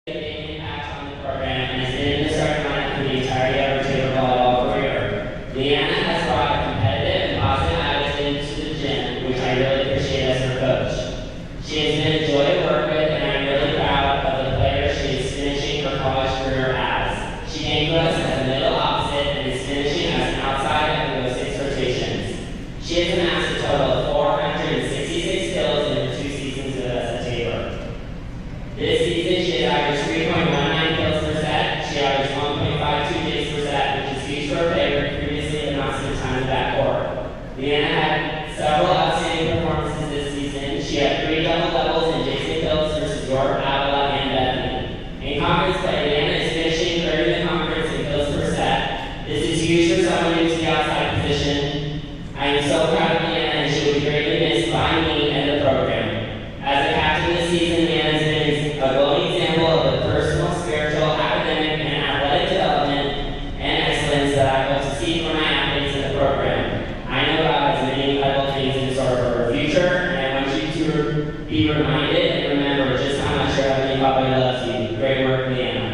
a big impact on the program and has been in the starting lineup for the entirety of her Tabor volleyball career. Leanna has brought a competitive and positive attitude to the gym, which I really appreciate as her coach. She has been a joy to work with, and I'm really proud of the player she is finishing her college career as. She came to us as a middle opposite and is finishing as an outside after those 6 rotations. She has amassed a total of 466 kills in her 2 seasons with us at Tabor. This season, she has averaged 3.19 kills per set. She averaged 1.52 digs per set, which is huge for her player previously but not spent time in the backcourt. Leanna had several outstanding performances this season. She had 3 double doubles and Jason kills versus York, Avila, and Bethany. In conference play, Leanna is finishing 3rd in the conference in kills per set. This is huge for someone new to the outside position. I am so proud of Leanna, and she will be greatly missed by me and the program. As a captain this season, Leanna has been a glowing example of the personal, spiritual, academic, and athletic development and excellence that I hope to see from my athletes in the program. I know God has many incredible things in store for her future, and I want you to be reminded and remember just how much your Heavenly Father loves you. Great work, Leanna.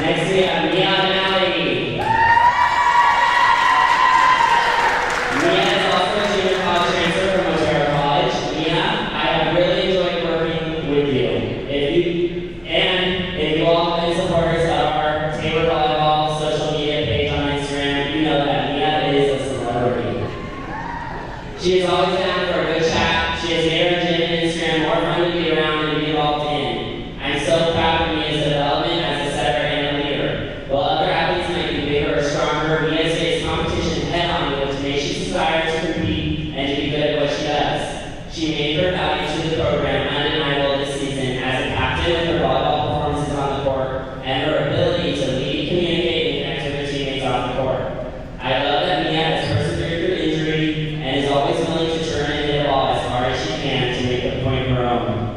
Next we have Mia Benelli. Mia is also a junior college transfer from Ontario College. Mia, I have really enjoyed working with you. If you all have been supporters of our Tabor Volleyball social media page on Instagram, you know that Mia is a celebrity. She is always down for a good chat. She has made our gym and Instagram more fun to be around and be involved in. I'm so proud of Mia's development as a setter and a leader. While other athletes might be bigger or stronger, Mia faced competition head-on with a tenacious desire to compete and to be good at what she does. She made her value to the program undeniable this season as a captain with her volleyball performances on the court and her ability to lead, communicate, and connect with her teammates off the court. I love that Mia has persevered through injury and is always willing to turn and hit the ball as hard as she can to make the point her own.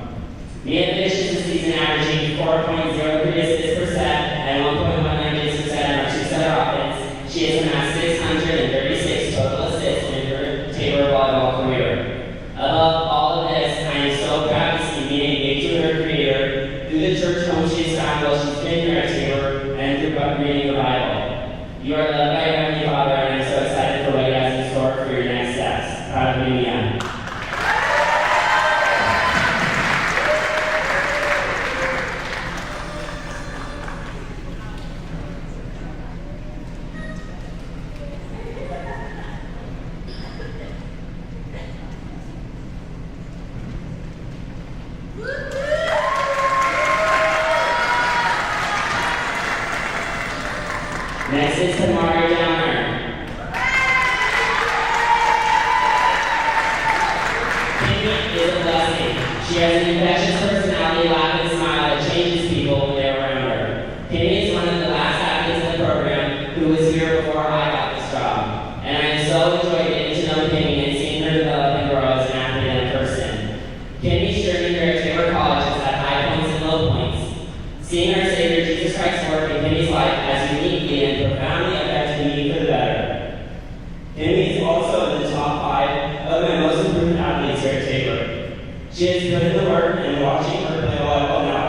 Mia finishes the season averaging 4.03 assists per set and 1.19 digs per set in our 2-setter offense. She has amassed 636 total assists in her Tabor volleyball career. Above all of this, I am so proud to see Mia engage with her creator through the church home she has found while she's been here at Tabor and through reading the Bible. You are loved by your Heavenly Father, and I'm so excited for what He has in store for your next steps. Proud of you, Mia. Next is Tamara Downer. Kimmy is a blessing. She has an infectious personality, laugh, and smile that changes people when they're around her. Kimmy is one of the last athletes in the program who was here before I got this job. And I have so enjoyed getting to know Kimmy and seeing her develop and grow as an athlete and a person. Kimmy's journey here at Tabor College has had high points and low points. Seeing our Savior Jesus Christ work in Kimmy's life has uniquely and profoundly affected me for the better. Kimmy is also in the top 5 of my most improved athletes here at Tabor. She has put in the work, and watching her play volleyball now.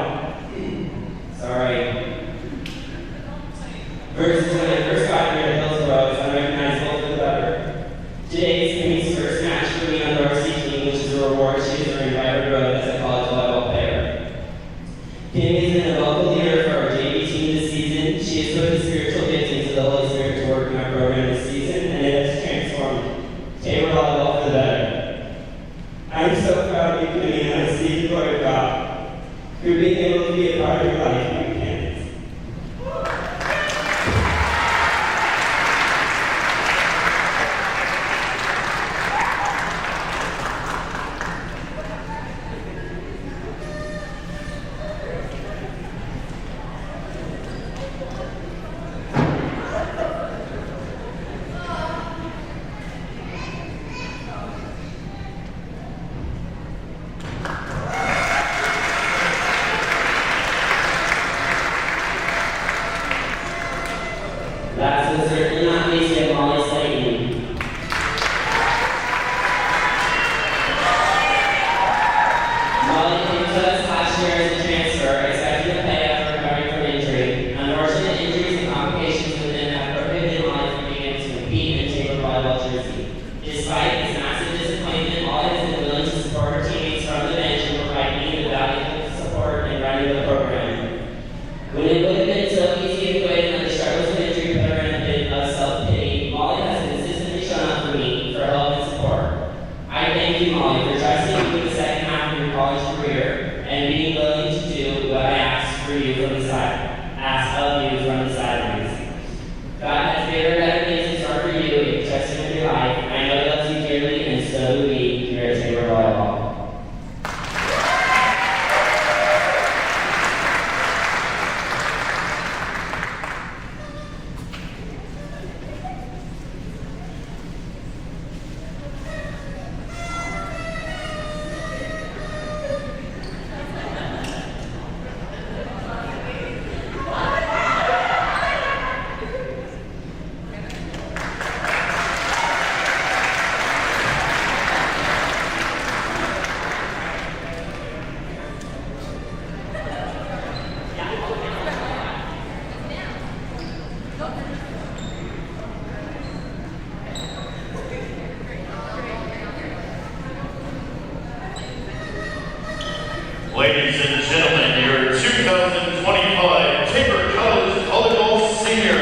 Sorry. Versus when I first got here at Hillsborough is unrecognizable for the better. Today is Kimmy's first match for me on the varsity team, which is a reward she has earned by her growth as a college volleyball player. Kimmy is an vocal leader for our JV team this season. She has put the spiritual giftings of the Holy Spirit to work in our program this season, and it has transformed Tabor volleyball for the better. I am so proud of you, Kimmy, and I see the glory of God through being able to be a part of your life and your candidates. Molly has been willing to support her teammates from the bench and provide me the valuable support in running the program. When it would have been so easy to quit and let the struggles of injury put her in a bit of self-pity, Molly has consistently shown up for me for help and support. I thank you, Molly, for trusting me with the second half of your college career and being willing to do what I asked of you from the sidelines. God has bigger, better things in store for you if you trust Him in your life. I know He loves you dearly, and so do we here at Tabor Volleyball. Ladies and gentlemen, your 2025 Tabor College Volleyball Senior.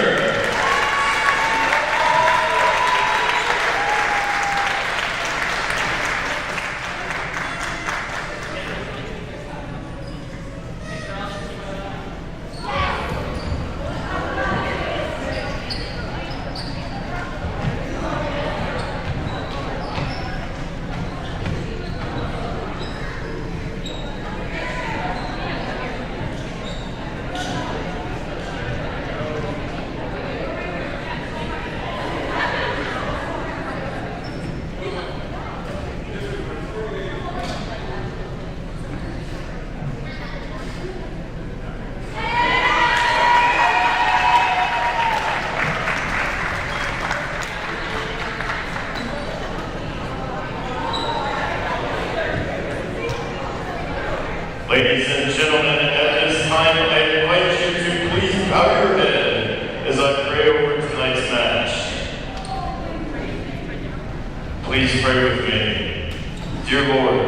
Ladies and gentlemen, at this time, I invite you to please bow your head as I pray over tonight's match. Please pray with me. Dear Lord,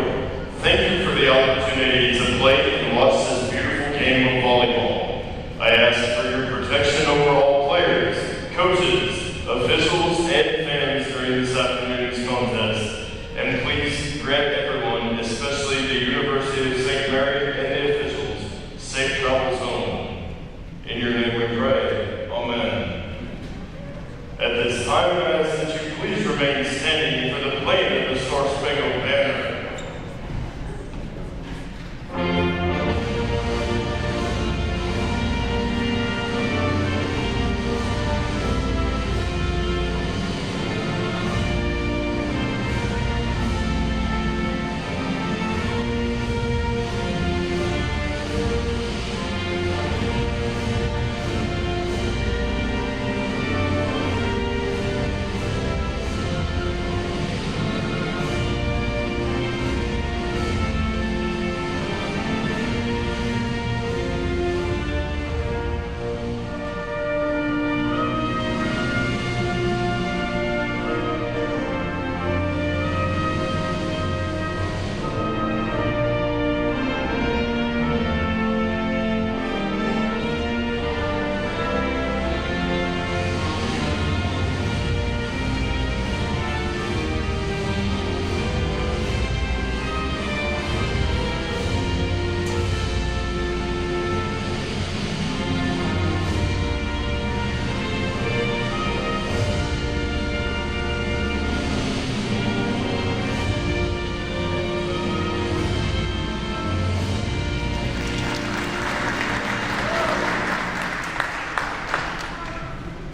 thank you for the opportunity to play and watch this beautiful game of volleyball. I ask for your protection over all players, coaches, officials, and fans during this afternoon's contest. And please grant everyone, especially the University of St. Mary and the officials, safe travels home. In your name we pray. Amen. At this time, I ask that you please remain standing for the playing of the Star Spangled Banner.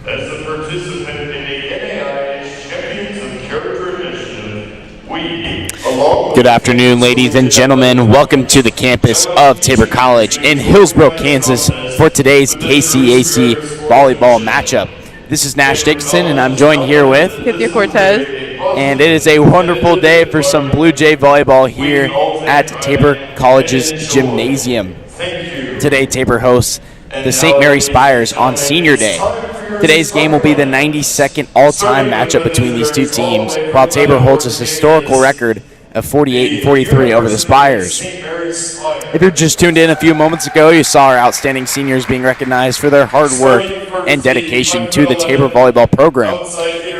As a participant in the NAIA's Champions of Character Initiative, we, along Good afternoon, ladies and gentlemen. Welcome to the campus of Tabor College in Hillsborough, Kansas for today's KCAC volleyball matchup. This is Nash Dixon, and I'm joined here with Cynthia Cortez. And it is a wonderful day for some Blue Jay volleyball here at Tabor College's gymnasium. Today, Tabor hosts the St. Mary Spires on Senior Day. Today's game will be the 92nd all-time matchup between these two teams, while Tabor holds a historical record of 48-43 over the Spires. If you're just tuned in a few moments ago, you saw our outstanding seniors being recognized for their hard work and dedication to the Tabor volleyball program.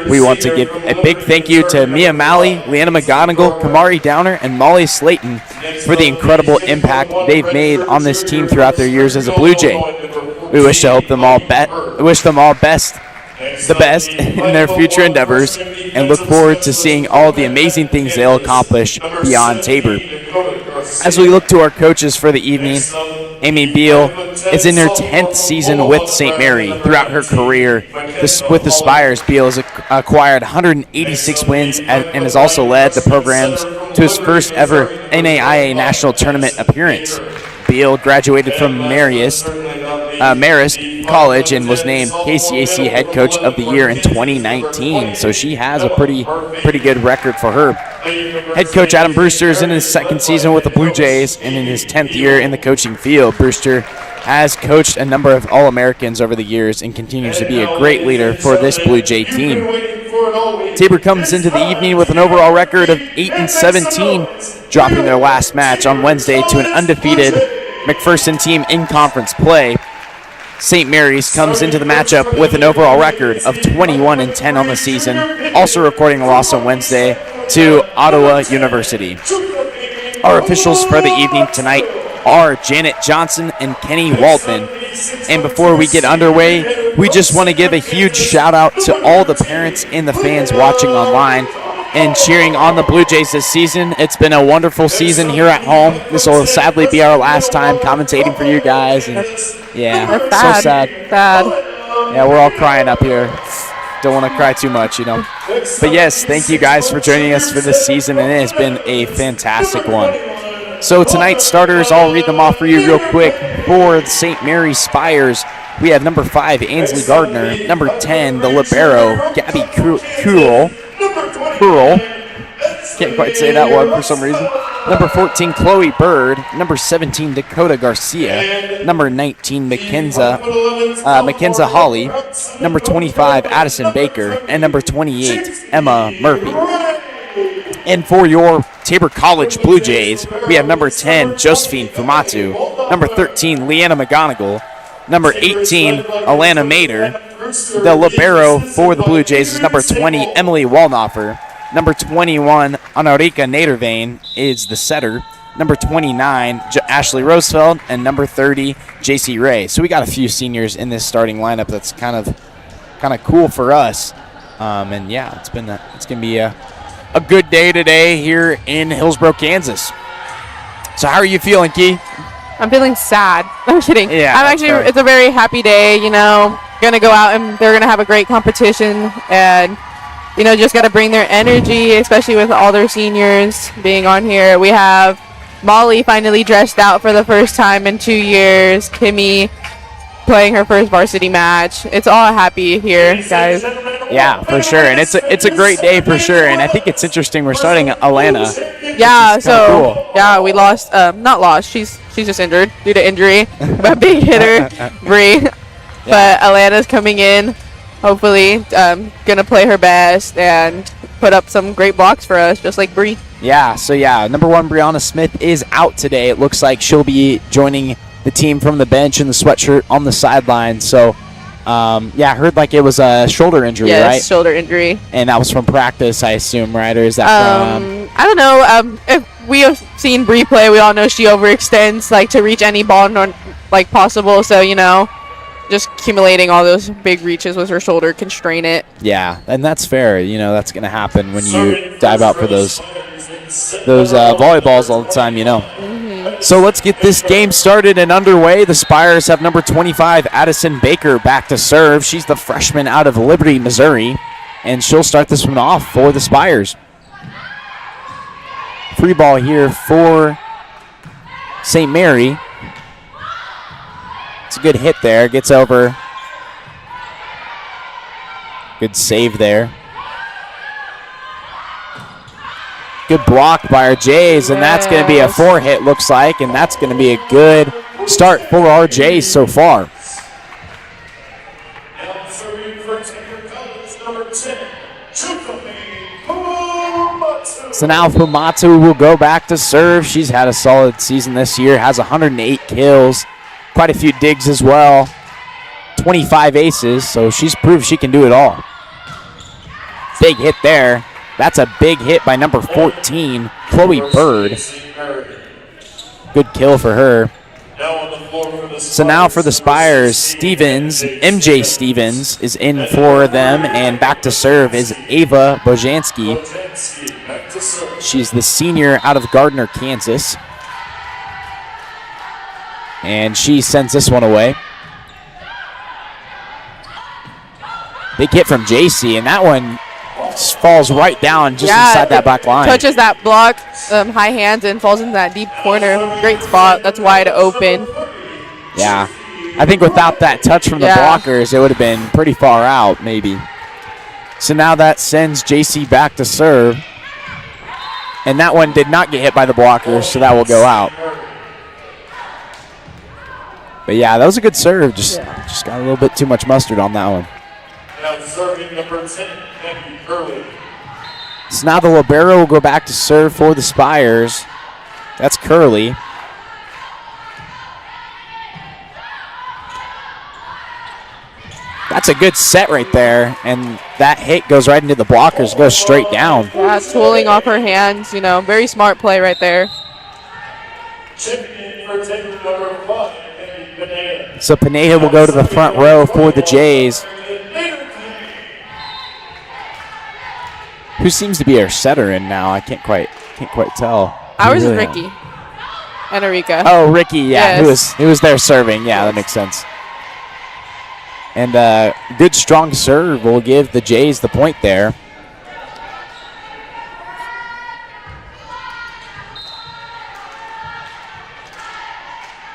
We want to give a big thank you to Mia Malley, Leanna McGonigal, Kamari Downer, and Molly Slayton for the incredible impact they've made on this team throughout their years as a Blue Jay. We wish them all the best in their future endeavors and look forward to seeing all the amazing things they'll accomplish beyond Tabor. As we look to our coaches for the evening, Amy Beal is in her 10th season with St. Mary. Throughout her career with the Spires, Beal has acquired 186 wins and has also led the programs to his first ever NAIA National Tournament appearance. Beal graduated from Marist College and was named KCAC Head Coach of the Year in 2019. So she has a pretty good record for her. Head coach Adam Brewster is in his second season with the Blue Jays and in his 10th year in the coaching field. Brewster has coached a number of All-Americans over the years and continues to be a great leader for this Blue Jay team. Tabor comes into the evening with an overall record of 8-17, dropping their last match on Wednesday to an undefeated McPherson team in conference play. St. Mary's comes into the matchup with an overall record of 21-10 on the season, also recording a loss on Wednesday to Ottawa University. Our officials for the evening tonight are Janet Johnson and Kenny Waldman. And before we get underway, we just want to give a huge shout out to all the parents and the fans watching online and cheering on the Blue Jays this season. It's been a wonderful season here at home. This will sadly be our last time commentating for you guys. And yeah, so sad. Yeah, we're all crying up here. Don't want to cry too much, you know. But yes, thank you guys for joining us for this season, and it has been a fantastic one. So tonight's starters, I'll read them off for you real quick. For the St. Mary Spires, we have number 5, Ainsley Gardner. Number 10, the libero, Gabby Curl. Can't quite say that one for some reason. Number 14, Chloe Bird. Number 17, Dakota Garcia. Number 19, Mackenzie Holly. Number 25, Addison Baker. And number 28, Emma Murphy. And for your Tabor College Blue Jays, we have number 10, Josephine Fumatu. Number 13, Leanna McGonigal. Number 18, Alana Mader. The libero for the Blue Jays is number 20, Emily Walnoffer. Number 21, Anarika Nadervane is the setter. Number 29, Ashley Rosefeld. And number 30, JC Ray. So we got a few seniors in this starting lineup that's kind of cool for us. And yeah, it's going to be a good day today here in Hillsborough, Kansas. So how are you feeling, Key? I'm feeling sad. I'm kidding. Yeah, it's a very happy day, you know. Going to go out and they're going to have a great competition and, you know, just got to bring their energy, especially with all their seniors being on here. We have Molly finally dressed out for the first time in 2 years. Kimmy playing her first varsity match. It's all happy here, guys. Yeah, for sure. And it's a great day for sure. And I think it's interesting. We're starting Alana. Yeah, so cool. Yeah, we lost. Not lost. She's just injured due to injury. But big hitter, Bree. But Alana's coming in. Hopefully, gonna play her best and put up some great blocks for us, just like Bree. Yeah. So yeah, number 1, Brianna Smith is out today. It looks like she'll be joining the team from the bench in the sweatshirt on the sideline. So. I heard like it was a shoulder injury, right? Yes, shoulder injury. And that was from practice, I assume, right? Or is that from... I don't know. If we have seen Bree play, we all know she overextends, like, to reach any ball possible. So, you know, just accumulating all those big reaches with her shoulder can strain it. Yeah, and that's fair. You know, that's going to happen when you dive out for those volleyballs all the time, you know. So let's get this game started and underway. The Spires have number 25, Addison Baker, back to serve. She's the freshman out of Liberty, Missouri, and she'll start this one off for the Spires. Free ball here for St. Mary. It's a good hit there. Gets over. Good save there. Good block by our Jays, and that's going to be a 4-hit, looks like, and that's going to be a good start for our Jays so far. So now Fumatu will go back to serve. She's had a solid season this year, has 108 kills, quite a few digs as well, 25 aces, so she's proved she can do it all. Big hit there. That's a big hit by number 14, Chloe Bird. Good kill for her. So now for the Spires, Stevens, MJ Stevens is in for them, and back to serve is Ava Bojanski. She's the senior out of Gardner, Kansas. And she sends this one away. Big hit from JC, and that one falls right down just inside that back line. Touches that block, high hands, and falls into that deep corner. Great spot. That's wide open. Yeah. I think without that touch from the blockers, it would have been pretty far out, maybe. So now that sends JC back to serve. And that one did not get hit by the blockers, so that will go out. But yeah, that was a good serve. Just got a little bit too much mustard on that one. Now serving number 10, Andy Curley. So now the libero will go back to serve for the Spires. That's Curley. That's a good set right there, and that hit goes right into the blockers, goes straight down. Yeah, tooling off her hands, you know, very smart play right there. Chipping in for table number 5, Andy Pineda. So Pineda will go to the front row for the Jays. Who seems to be our setter in now? I can't quite tell. Ours is Ricky and Erika. Oh, Ricky, yeah, Yes. who was there serving. Yeah, that makes sense. And good strong serve will give the Jays the point there.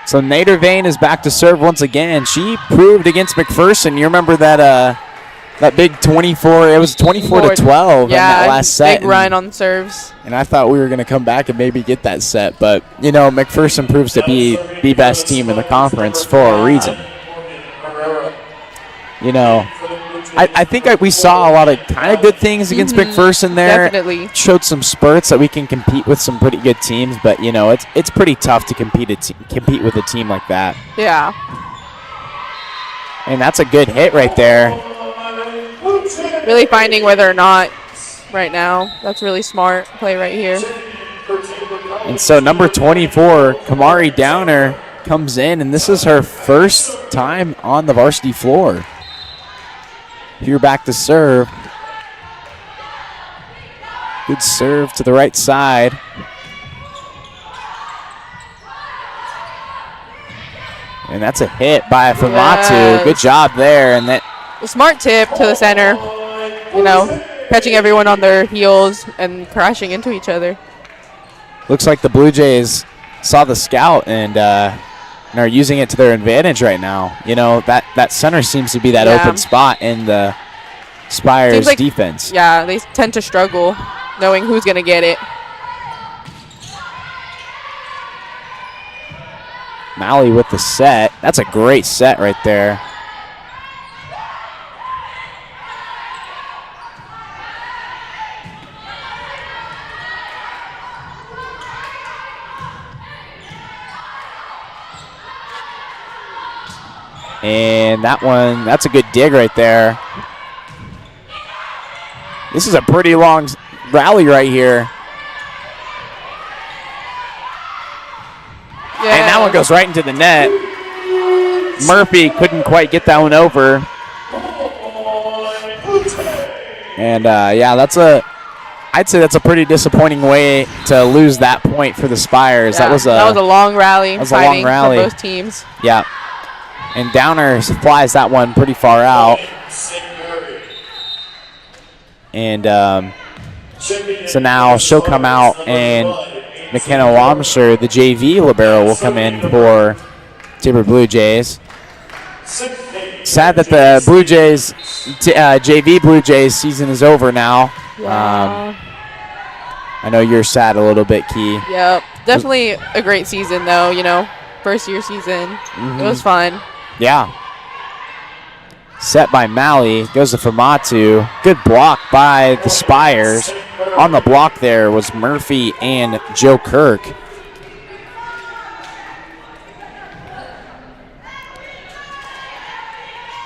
So Nader Vane is back to serve once again. She proved against McPherson. You remember that that big 24, it was 24 to 12 in that last set. Big run on serves. And I thought we were going to come back and maybe get that set. But, you know, McPherson proves to be the best team in the conference for a reason. You know, I think we saw a lot of kind of good things against McPherson there. Definitely. Showed some spurts that we can compete with some pretty good teams. But, you know, it's pretty tough to compete with a team like that. Yeah. And that's a good hit right there. Really finding whether or not right now. That's really smart play right here. And so number 24, Kamari Downer, comes in, and this is her first time on the varsity floor. Here back to serve. Good serve to the right side. And that's a hit by Famatu. Yes. Good job there. And that A smart tip to the center. You know, catching everyone on their heels and crashing into each other. looks like the Blue Jays saw the scout and are using it to their advantage right now. You know, that center seems to be that open spot in the Spires defense. Yeah, they tend to struggle knowing who's going to get it. Malley with the set. That's a great set right there. And that one, that's a good dig right there. This is a pretty long rally right here. Yeah. And that one goes right into the net. Murphy couldn't quite get that one over. And yeah, I'd say that's a pretty disappointing way to lose that point for the Spires. Yeah, that was a long rally. That was a long rally for both teams. Yeah. And Downer flies that one pretty far out. And so now she'll come out, and McKenna Wamsher, the JV libero, will come in for Tabor Blue Jays. Sad that the Blue Jays, JV Blue Jays season is over now. Yeah. I know you're sad a little bit, Key. Yep. Definitely a great season, though, you know. First year season. Mm-hmm. It was fun. Yeah. Set by Malley. Goes to Famatu. Good block by the Spires. on the block there was Murphy and Joe Kirk.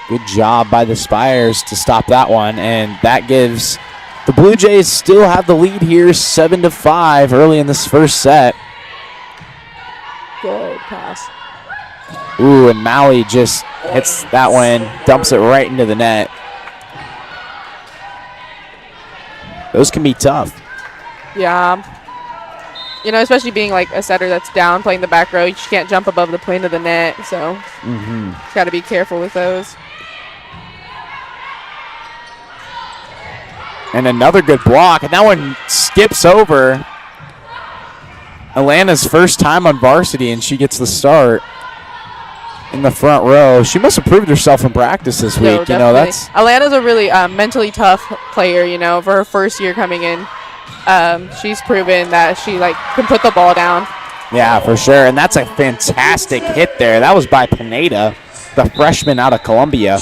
Good job by the Spires to stop that one, and that gives the Blue Jays still have the lead here 7-5 early in this first set. Good pass. Ooh, and Maui just hits that one, dumps it right into the net. Those can be tough. Yeah. You know, especially being like a setter that's down playing the back row, you just can't jump above the plane of the net, so got to be careful with those. And another good block, and that one skips over Alana's first time on varsity, and she gets the start in the front row. She must have proved herself in practice this week. You know, that's Alana's a really mentally tough player. You know, for her first year coming in, she's proven that she can put the ball down. Yeah, for sure, and that's a fantastic hit there. That was by Pineda, the freshman out of Columbia.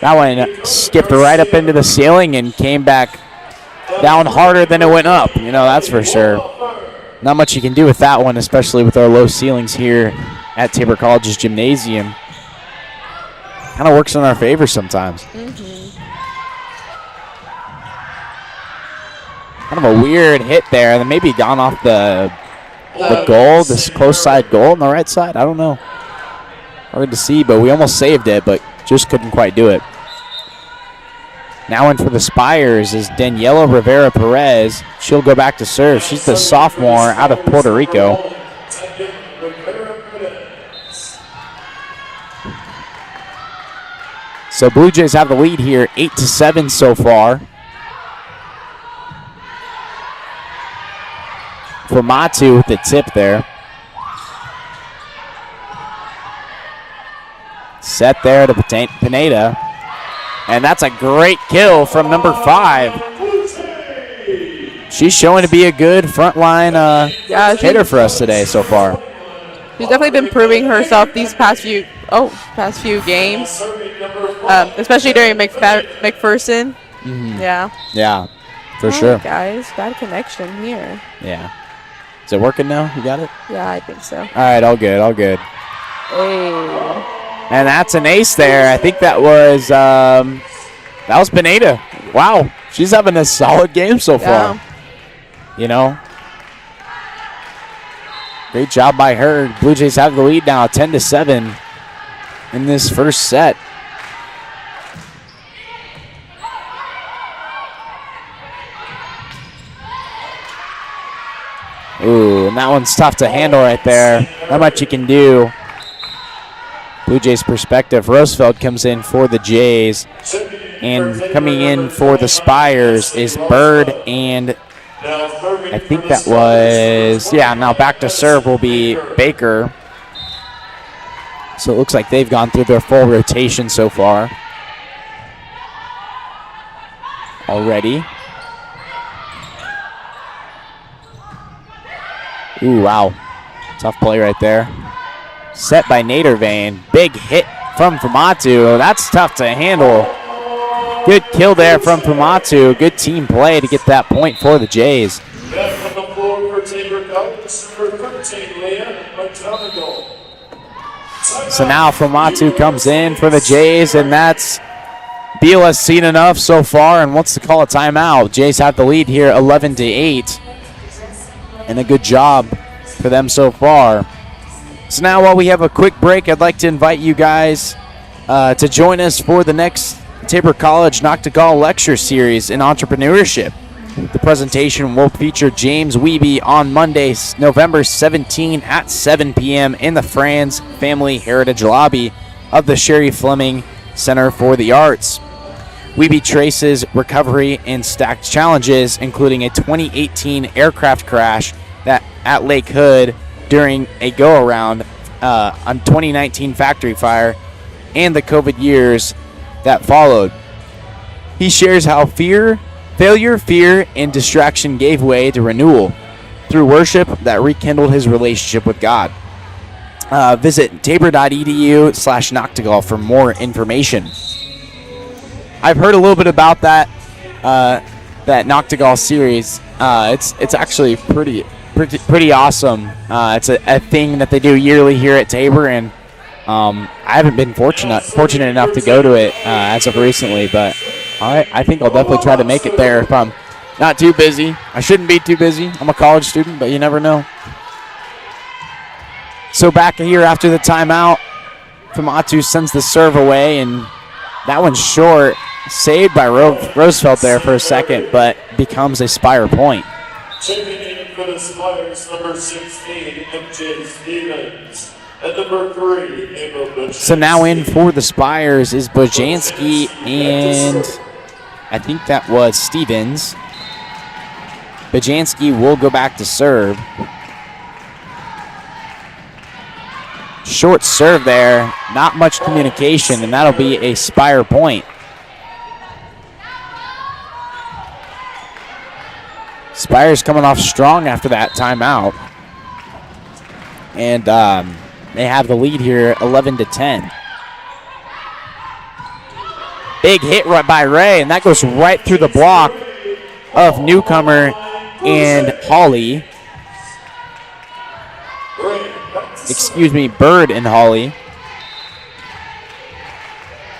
That one skipped right up into the ceiling and came back down harder than it went up. You know, that's for sure. Not much you can do with that one, especially with our low ceilings here at Tabor College's gymnasium. Kind of works in our favor sometimes. Kind of a weird hit there, and then maybe gone off the goal, this close side goal on the right side. I don't know. Hard to see, but we almost saved it, but just couldn't quite do it. Now in for the Spires is Daniela Rivera Perez. She'll go back to serve. She's the sophomore out of Puerto Rico. So Blue Jays have the lead here, 8-7 so far. For Matu with the tip there. Set there to Pineda. And that's a great kill from number 5. She's showing to be a good frontline hitter for us today so far. She's definitely been proving herself these past few games, especially during McPherson. Yeah. Yeah, for sure. Guys, bad connection here. Yeah. Is it working now? You got it? Yeah, I think so. All right, all good, all good. Hey. And that's an ace there. I think that was Pineda. Wow, she's having a solid game so far. You know, great job by her. Blue Jays have the lead now, 10-7 in this first set. Ooh, and that one's tough to handle right there. Not much you can do. Blue Jays perspective. Rosefeld comes in for the Jays. And coming in for the Spires is Bird, and I think that was, now back to serve will be Baker. So it looks like they've gone through their full rotation so far already. Ooh, wow. Tough play right there. Set by Nadervane. Big hit from Fumatu. That's tough to handle. Good kill there from Fumatu. Good team play to get that point for the Jays. So now Fumatu comes in for the Jays, and that's Beal has seen enough so far and wants to call a timeout. Jays have the lead here 11-8. And a good job for them so far. So now while we have a quick break, I'd like to invite you guys to join us for the next Tabor College Noctigal Lecture Series in Entrepreneurship. The presentation will feature James Wiebe on Monday, November 17 at 7 p.m. in the Franz Family Heritage Lobby of the Sherry Fleming Center for the Arts. Wiebe traces recovery and stacked challenges, including a 2018 aircraft crash at Lake Hood during a go-around on 2019 factory fire and the COVID years that followed. He shares how failure, fear, and distraction gave way to renewal through worship that rekindled his relationship with God. Visit tabor.edu/Noctigal for more information. I've heard a little bit about that that Noctigal series. It's actually pretty awesome. It's a thing that they do yearly here at Tabor, and I haven't been fortunate enough to go to it as of recently, but I think I'll definitely try to make it there if I'm not too busy. I shouldn't be too busy. I'm a college student, but you never know. So back here after the timeout, Famatu sends the serve away, and that one's short. Saved by Roosevelt there for a second, but becomes a Spire point. Chipping in for the Spires, number 16, MJ Stevens. And number 3, Emma Buchansky. So now in for the Spires is Bojanski and I think that was Stevens. Bojanski will go back to serve. Short serve there, not much communication, and that'll be a Spire point. Spires coming off strong after that timeout. And they have the lead here 11-10. Big hit right by Ray, and that goes right through the block of newcomer and Hawley. Excuse me, Bird and Hawley.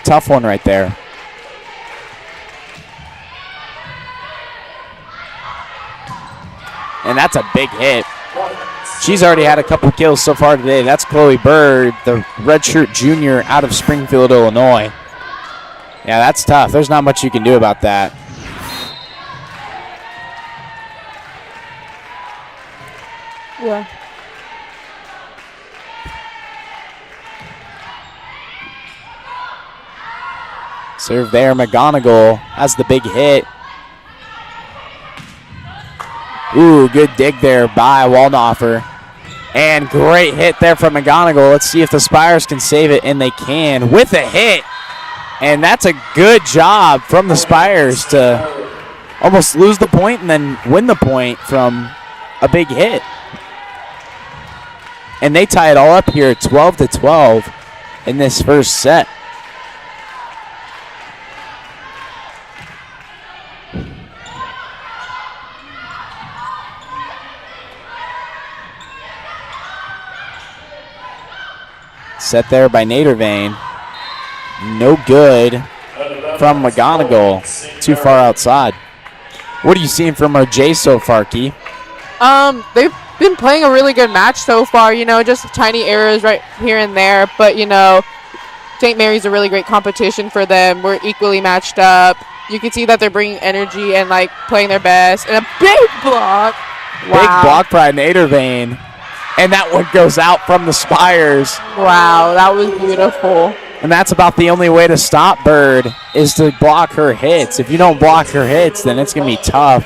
Tough one right there. And that's a big hit. She's already had a couple kills so far today. That's Chloe Bird, the redshirt junior out of Springfield, Illinois. Yeah, that's tough. There's not much you can do about that. Yeah. Serve there, McGonigal has the big hit. Ooh, good dig there by Waldhofer. And great hit there from McGonigal. Let's see if the Spires can save it, and they can with a hit. And that's a good job from the Spires to almost lose the point and then win the point from a big hit. And they tie it all up here 12-12 in this first set. Set there by Nadervane. No good from McGonigal. Too far outside. What are you seeing from our J so far, Key? They've been playing a really good match so far, just tiny errors right here and there. But, St. Mary's a really great competition for them. We're equally matched up. You can see that they're bringing energy and, playing their best. And a big block. Wow. Big block by Nadervane. And that one goes out from the Spires. Wow, that was beautiful. And that's about the only way to stop Bird is to block her hits. If you don't block her hits, then it's going to be tough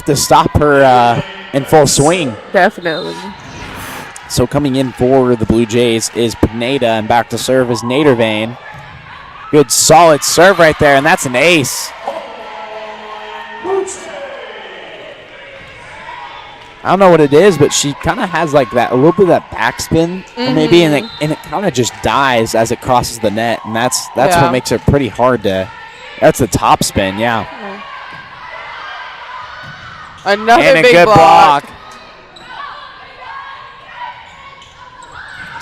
to stop her in full swing. Definitely. So coming in for the Blue Jays is Pineda, and back to serve is Nadervane. Good solid serve right there, and that's an ace. I don't know what it is, but she kind of has that a little bit of that backspin, maybe, and it kind of just dies as it crosses the net, and that's what makes it pretty hard to. That's the top spin, yeah. Another and a big good block.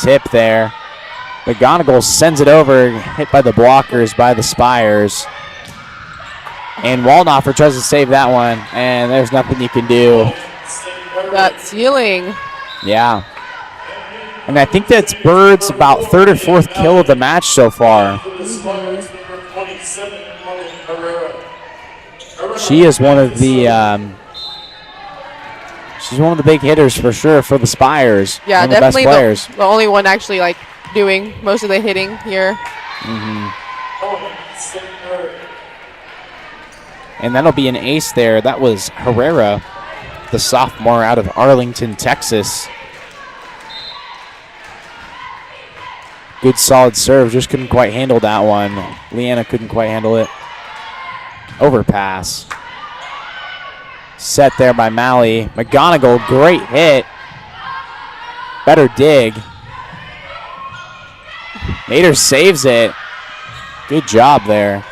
Tip there. McGonigal sends it over, hit by the blockers by the Spires. And Waldhofer tries to save that one, and there's nothing you can do. That ceiling. Yeah. And I think that's Bird's about third or fourth kill of the match so far. She is one of the she's one of the big hitters for sure for the Spires. Yeah, one of definitely the best players. The only one actually doing most of the hitting here. And that'll be an ace there. That was Herrera, the sophomore out of Arlington, Texas. Good solid serve, just couldn't quite handle that one. Leanna couldn't quite handle it. Overpass. Set there by Malley. McGonigal, great hit. Better dig. Nader saves it. Good job there.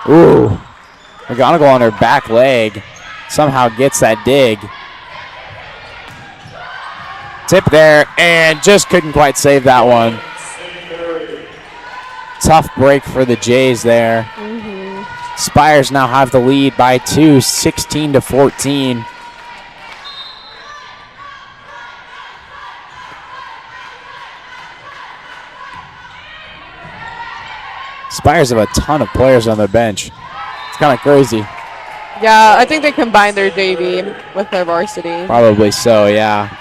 Ooh. McGonigal on her back leg. Somehow gets that dig. Tip there, and just couldn't quite save that one. Tough break for the Jays there. Spires now have the lead by 2, 16-14. Spires have a ton of players on their bench. It's kind of crazy. Yeah, I think they combined their JV with their varsity. Probably so, yeah.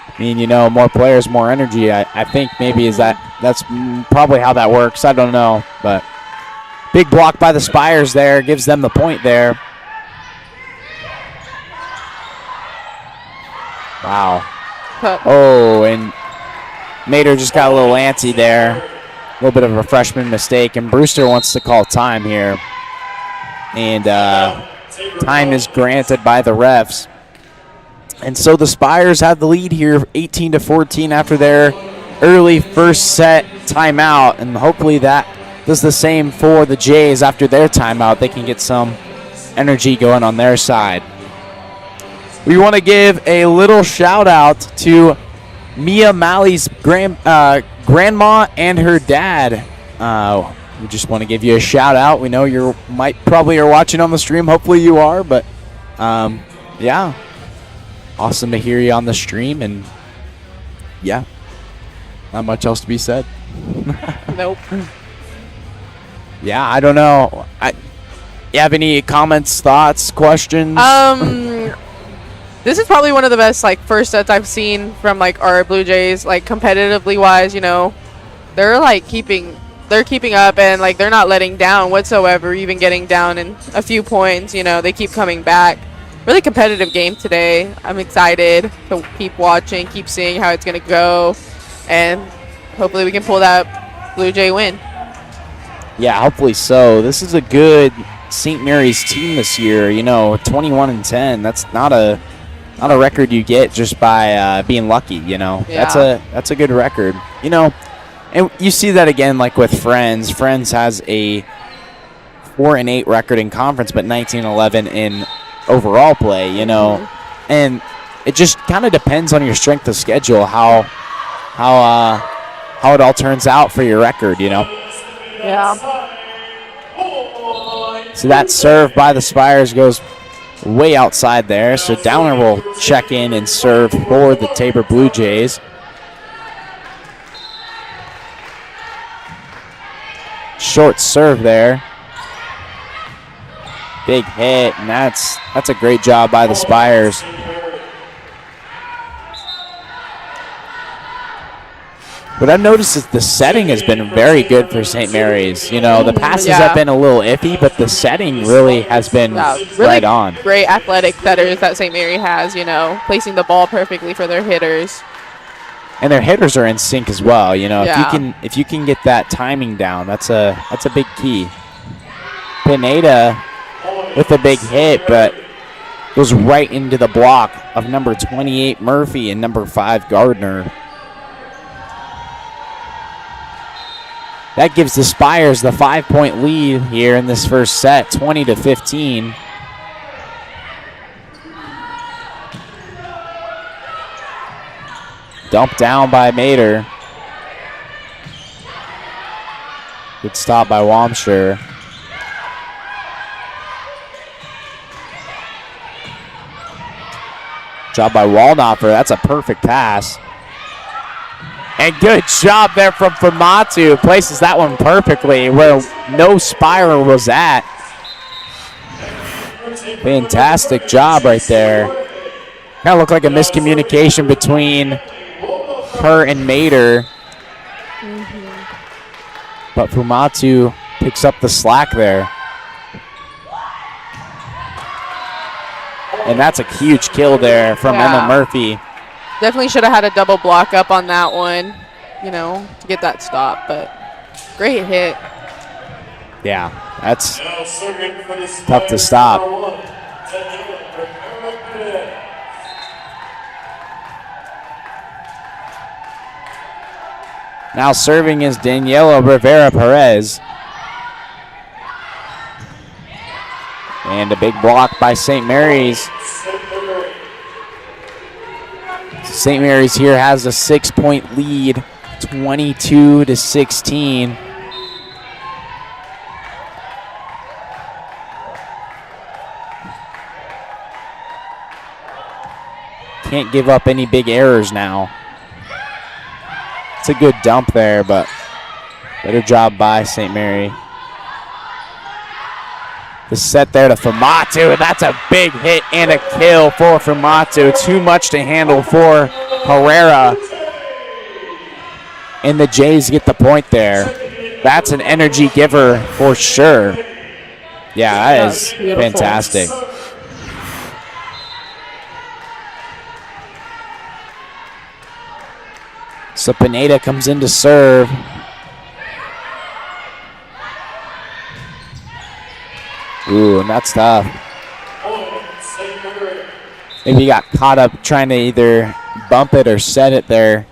I mean, you know, more players, more energy. I think maybe that's probably how that works. I don't know, but big block by the Spires there gives them the point there. Wow. Oh, and Mater just got a little antsy there. A little bit of a freshman mistake, and Brewster wants to call time here. And time is granted by the refs. And so the Spires have the lead here, 18-14 after their early first set timeout. And hopefully that does the same for the Jays after their timeout. They can get some energy going on their side. We want to give a little shout out to Mia Malley's grandma and her dad. We just want to give you a shout out. We know you probably are watching on the stream. Hopefully you are, but yeah, awesome to hear you on the stream, and yeah, not much else to be said. Nope. Yeah, I don't know. You have any comments, thoughts, questions? This is probably one of the best first sets I've seen from our Blue Jays, competitively wise. You know, they're keeping up, and they're not letting down whatsoever, even getting down in a few points. You know, they keep coming back. Really competitive game today. I'm excited to keep watching, keep seeing how it's gonna go, and hopefully we can pull that Blue Jay win. Yeah, hopefully so. This is a good St. Mary's team this year. You know, 21-10. That's not a record you get just by being lucky. You know, Yeah. that's a good record. You know, and you see that again, with Friends. Friends has a 4-8 record in conference, but 19-11 in overall play. You know, and it just kind of depends on your strength of schedule how it all turns out for your record. You know. Yeah. So that serve by the Spires goes way outside there. So Downer will check in and serve for the Tabor Blue Jays. Short serve there. Big hit, and that's a great job by the Spires. What I've noticed is the setting has been very good for St. Mary's. You know, the passes have been a little iffy, but the setting really has been Really right on. Great athletic setters that St. Mary has, you know, placing the ball perfectly for their hitters. And their hitters are in sync as well. You know, Yeah. if you can get that timing down, that's a big key. Pineda with a big hit, but goes right into the block of number 28 Murphy and number 5 Gardner. That gives the Spires the 5-point lead here in this first set, 20-15. Dumped down by Mater. Good stop by Wamsher. Job by Waldoffer. That's a perfect pass. And good job there from Famatu. Places that one perfectly where no Spire was at. Fantastic job right there. Kind of looked like a miscommunication between her and Mater. But Fumatu picks up the slack there. And that's a huge kill there from Emma Murphy. Definitely should have had a double block up on that one, you know, to get that stop, but great hit. Yeah, that's tough to stop. Now serving is Daniela Rivera Perez. And a big block by St. Mary's. St. Mary's here has a 6-point lead, 22-16. Can't give up any big errors now. It's a good dump there, but better job by St. Mary. The set there to Famatu, and that's a big hit and a kill for Famatu. Too much to handle for Herrera. And the Jays get the point there. That's an energy giver for sure. Yeah, that is fantastic. So Pineda comes in to serve. Ooh, and that's tough. Maybe he got caught up trying to either bump it or set it there.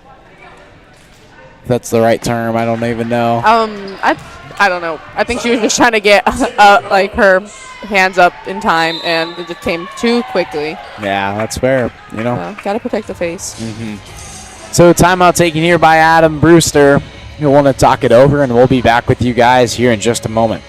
If that's the right term, I don't even know. I don't know. I think she was just trying to get like her hands up in time, and it just came too quickly. Yeah, that's fair. You know, gotta protect the face. So timeout taken here by Adam Brewster. He'll want to talk it over, and we'll be back with you guys here in just a moment.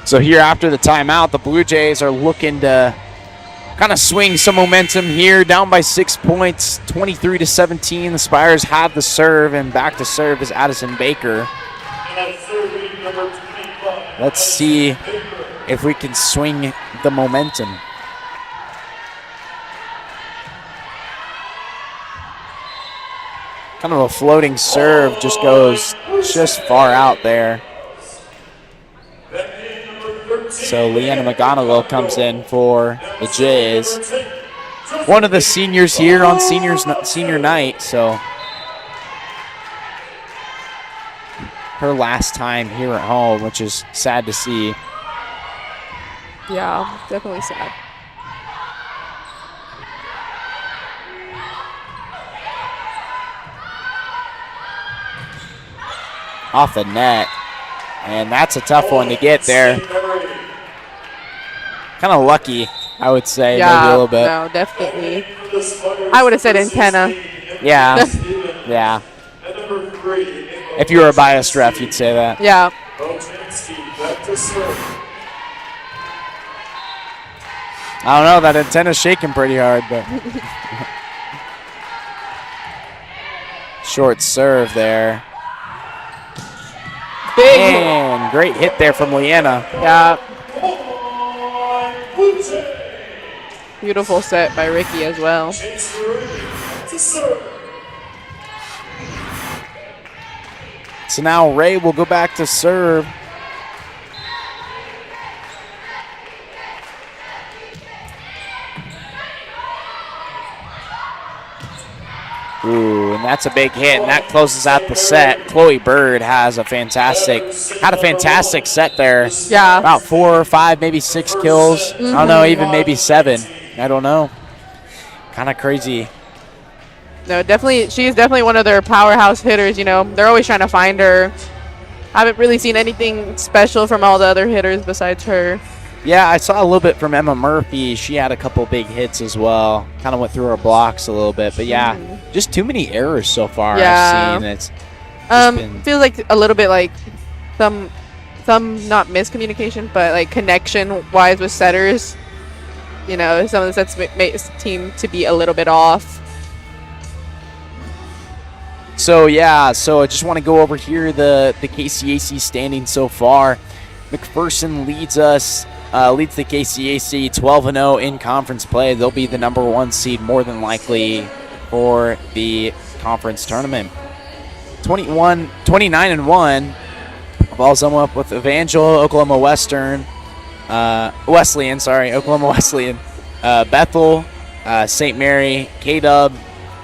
So here after the timeout, the Blue Jays are looking to kind of swing some momentum here, down by 6 points, 23-17. The Spires have the serve, and back to serve is Addison Baker. Let's see if we can swing the momentum. Kind of a floating serve, just goes just far out there. So Leanna McGonigal comes in for the Jays. One of the seniors here on senior night, so her last time here at home, which is sad to see. Yeah, definitely sad. Off the net, and that's a tough one to get there. Kind of lucky, I would say, maybe a little bit. No, definitely. I would have said antenna. Yeah, yeah. If you were a biased ref, you'd say that. Yeah. I don't know, that antenna's shaking pretty hard, but. Short serve there. Big and great hit there from Leanna. Yeah. Beautiful set by Ricky as well. So now Ray will go back to serve. Ooh, and that's a big hit, and that closes out the set. Chloe Bird had a fantastic set there. Yeah. About 4 or 5, maybe 6 kills. I don't know, even maybe 7. I don't know. Kind of crazy. No, definitely, she's definitely one of their powerhouse hitters. You know, they're always trying to find her. I haven't really seen anything special from all the other hitters besides her. Yeah, I saw a little bit from Emma Murphy. She had a couple big hits as well. Kind of went through her blocks a little bit. But, yeah, just too many errors so far I've seen. It's feels like a little bit like some some not miscommunication, but like connection wise with setters. You know, some of the sets makes the team to be a little bit off. So I just want to go over here the KCAC standing so far. McPherson leads the KCAC 12-0 in conference play. They'll be the number 1 seed more than likely for the conference tournament. 29-1 follows them up with Evangel, Oklahoma Wesleyan, Bethel, St. Mary, K-Dub,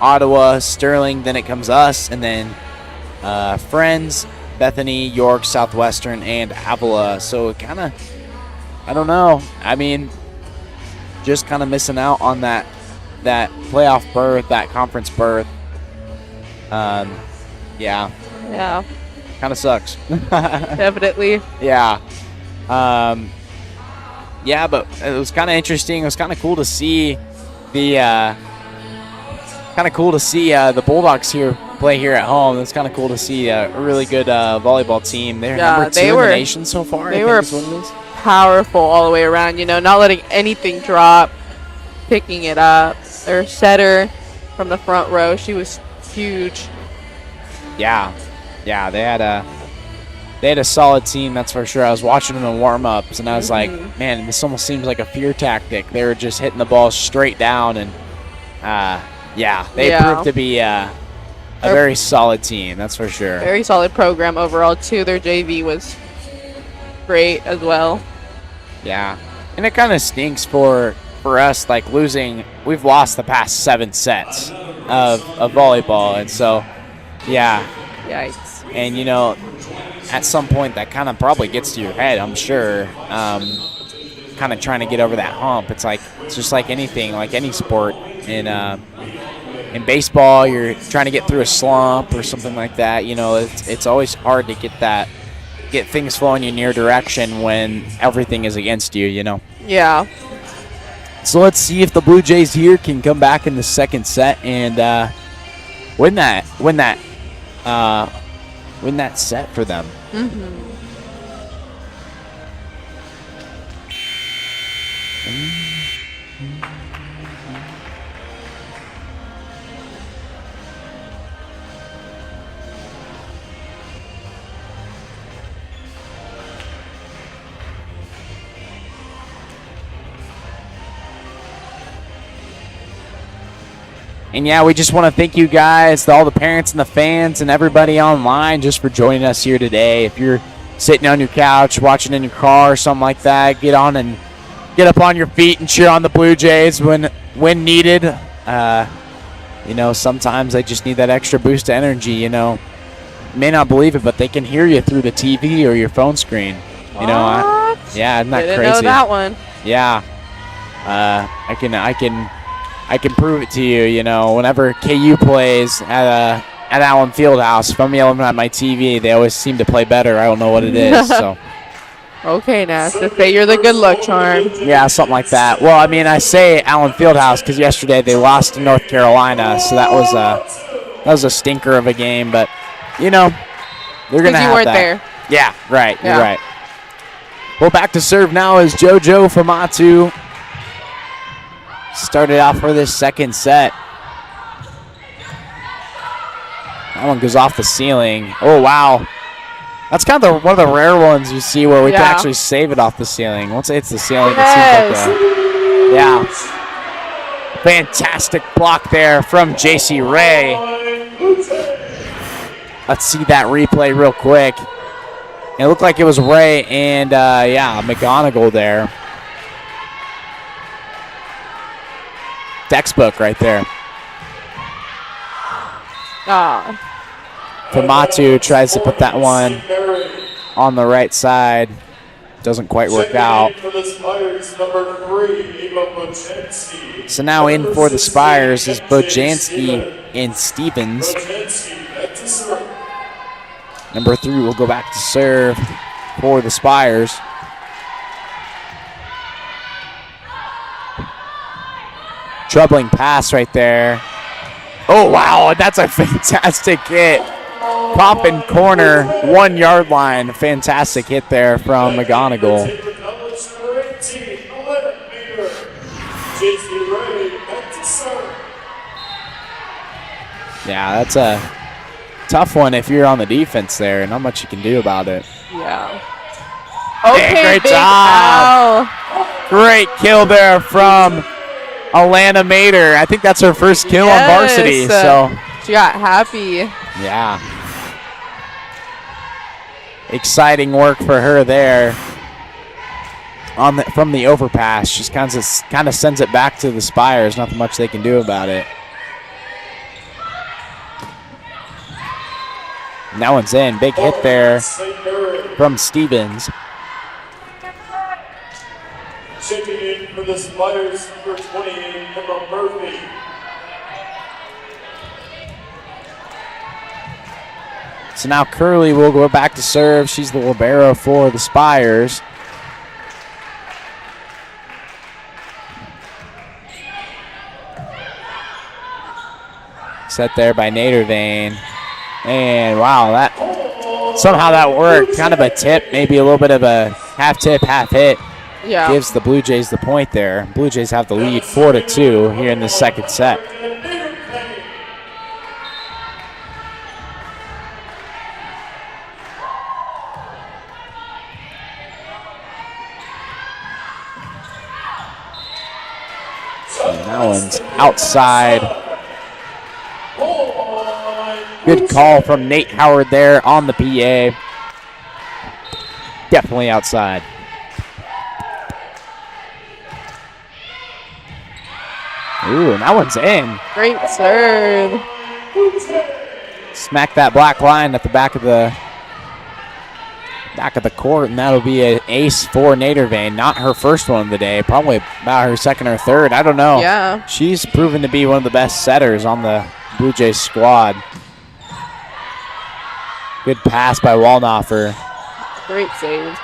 Ottawa, Sterling, then it comes us, and then Friends, Bethany, York, Southwestern, and Avila. So kind of, I don't know. I mean, just kind of missing out on that playoff berth, that conference berth. Yeah. Kind of sucks. Definitely. Yeah. Yeah, but it was kind of interesting. It was kind of cool to see the Bulldogs here play here at home. It's kind of cool to see a really good volleyball team. They're number 2 in the nation so far. They were powerful all the way around. You know, not letting anything drop, picking it up. Their setter from the front row, she was huge. Yeah, they had a solid team, that's for sure. I was watching them in warm-ups, and I was like, man, this almost seems like a fear tactic. They were just hitting the ball straight down, and they proved to be a very solid team, that's for sure. Very solid program overall, too. Their JV was great as well. Yeah, and it kind of stinks for us, like losing. We've lost the past 7 sets of volleyball, and so, yeah. Yikes. And, you know, at some point that kind of probably gets to your head, I'm sure, kind of trying to get over that hump. It's just like anything, like any sport. In baseball, you're trying to get through a slump or something like that. You know, it's always hard to get things flowing in your direction when everything is against you, you know. Yeah. So let's see if the Blue Jays here can come back in the second set and win that set for them. And yeah, we just want to thank you guys, all the parents and the fans and everybody online just for joining us here today. If you're sitting on your couch, watching in your car or something like that, get on and get up on your feet and cheer on the Blue Jays when needed. You know, sometimes they just need that extra boost of energy, you know. You may not believe it, but they can hear you through the TV or your phone screen. You know, yeah, isn't that crazy? Didn't know that one. Yeah. I can prove it to you, you know, whenever KU plays at Allen Fieldhouse, if I'm yelling at my TV, they always seem to play better. I don't know what it is, so. Okay, Nash, just say you're the good luck charm. Yeah, something like that. Well, I mean, I say Allen Fieldhouse because yesterday they lost to North Carolina, so that was a stinker of a game, but, you know, they're going to have that. You weren't there. Yeah, right, you're right. Well, back to serve now is JoJo Famatu. Started out for this second set. That one goes off the ceiling. Oh, wow. That's kind of one of the rare ones you see where we can actually save it off the ceiling. Once it hits the ceiling, it seems like fantastic block there from JC Ray. Let's see that replay real quick. It looked like it was Ray and, McGonigal there. Textbook right there. Famatu tries to put that one on the right side. Doesn't quite work out. So now in for the Spires is Bojanski and Stevens. Number 3 will go back to serve for the Spires. Troubling pass right there. Oh, wow, that's a fantastic hit popping corner, 1 yard line. Fantastic hit there from McGonigal. Yeah, that's a tough one if you're on the defense there. Not much you can do about it. Yeah. Okay, hey, great Big job. Al. Great kill there from Alana Mater. I think that's her first kill on varsity. So she got happy. Yeah. Exciting work for her there from the overpass. Just kind of sends it back to the Spires. Nothing much they can do about it. And that one's in. Big hit there from Stevens. Checking in for the Spires, number 28, Emma Murphy. So now Curley will go back to serve. She's the libero for the Spires. Set there by Nadervane. And wow, somehow that worked. Kind of a tip, maybe a little bit of a half tip, half hit. Yeah. Gives the Blue Jays the point there. Blue Jays have the lead 4-2 here in the second set. And that one's outside. Good call from Nate Howard there on the PA. Definitely outside. Ooh, and that one's in. Great serve. Smack that black line at the back of the court, and that'll be an ace for Nadervane. Not her first one of the day, probably about her second or third. I don't know. Yeah. She's proven to be one of the best setters on the Blue Jays squad. Good pass by Wallnoffer. Great save.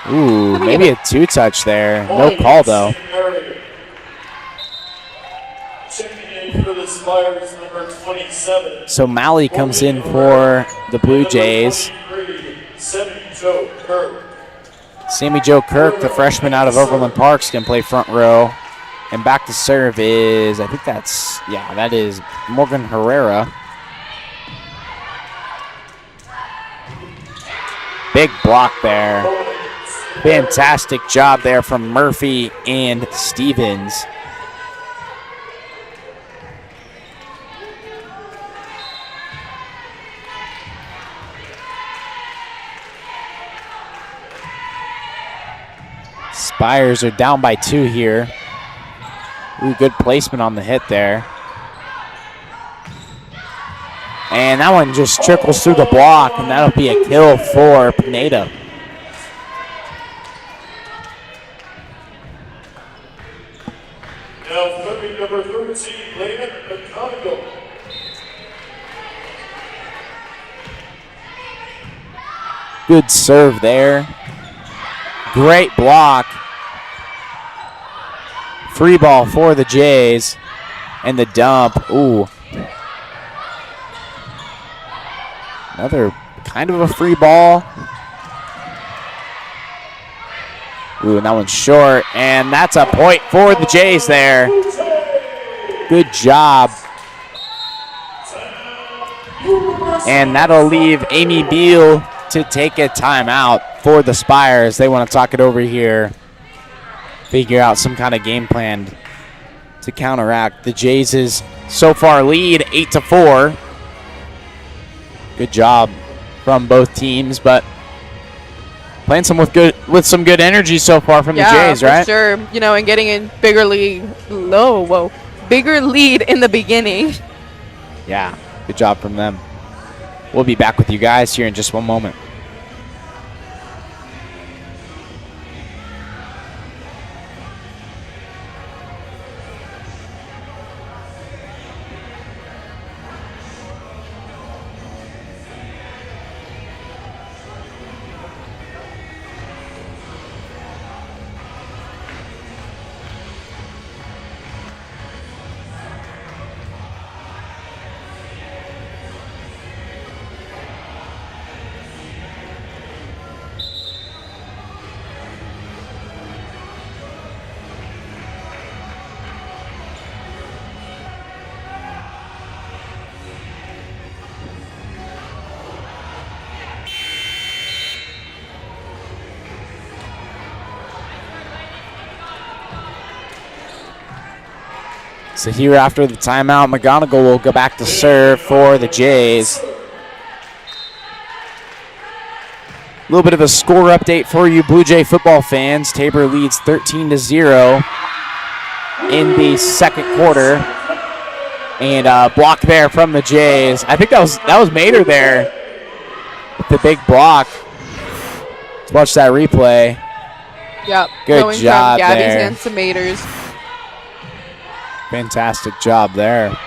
Ooh, maybe a two-touch there. No call, though. So Malley comes in for the Blue Jays. Sammy Jo Kirk, the freshman out of Overland Parks, can play front row. And back to serve is, I think that is Morgan Herrera. Big block there. Fantastic job there from Murphy and Stevens. Spires are down by 2 here. Ooh, good placement on the hit there. And that one just trickles through the block, and that'll be a kill for Pineda. Now serving number 13, Landon McConaughey. Good serve there. Great block. Free ball for the Jays. And the dump. Ooh. Another kind of a free ball. Ooh, and that one's short. And that's a point for the Jays there. Good job. And that'll leave Amy Beal to take a timeout for the Spires. They want to talk it over here. Figure out some kind of game plan to counteract the Jays' so far lead 8-4. Good job from both teams, but playing with some good energy so far from the Jays, right? Yeah, for sure. You know, and getting a bigger lead in the beginning. Yeah, good job from them. We'll be back with you guys here in just one moment. So here after the timeout, McGonigal will go back to serve for the Jays. A little bit of a score update for you Blue Jay football fans. Tabor leads 13-0 in the second quarter. And block there from the Jays. I think that was Mater there with the big block. Let's watch that replay. Yep. Good going job from Gabby's there. hands to Mater's. Fantastic job there.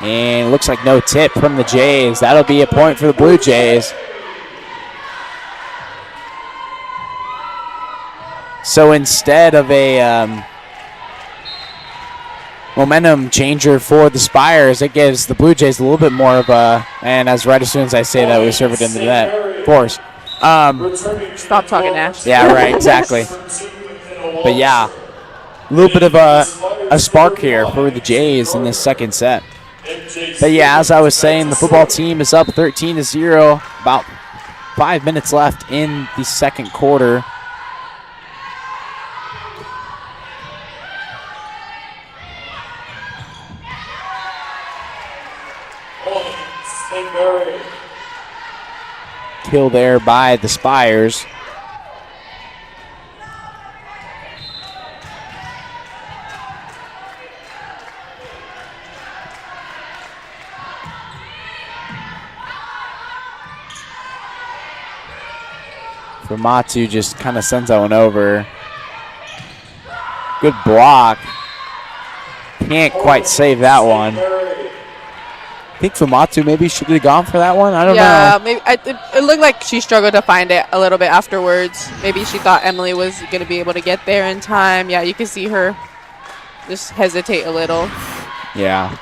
And looks like no tip from the Jays. That'll be a point for the Blue Jays. So instead of a momentum changer for the Spires, it gives the Blue Jays a little bit more of a, and as right as soon as I say that, we serve it into the net. Force. Stop talking, Ash. Yeah, right, exactly. But yeah, a little bit of a spark here for the Jays in this second set. But yeah, as I was saying, the football team is up 13-0. About 5 minutes left in the second quarter. Kill there by the Spires. Matu just kind of sends that one over. Good block. Can't quite save that one. I think Fumatu maybe should have gone for that one. I don't know. Yeah, maybe it looked like she struggled to find it a little bit afterwards. Maybe she thought Emily was going to be able to get there in time. Yeah, you can see her just hesitate a little. Yeah.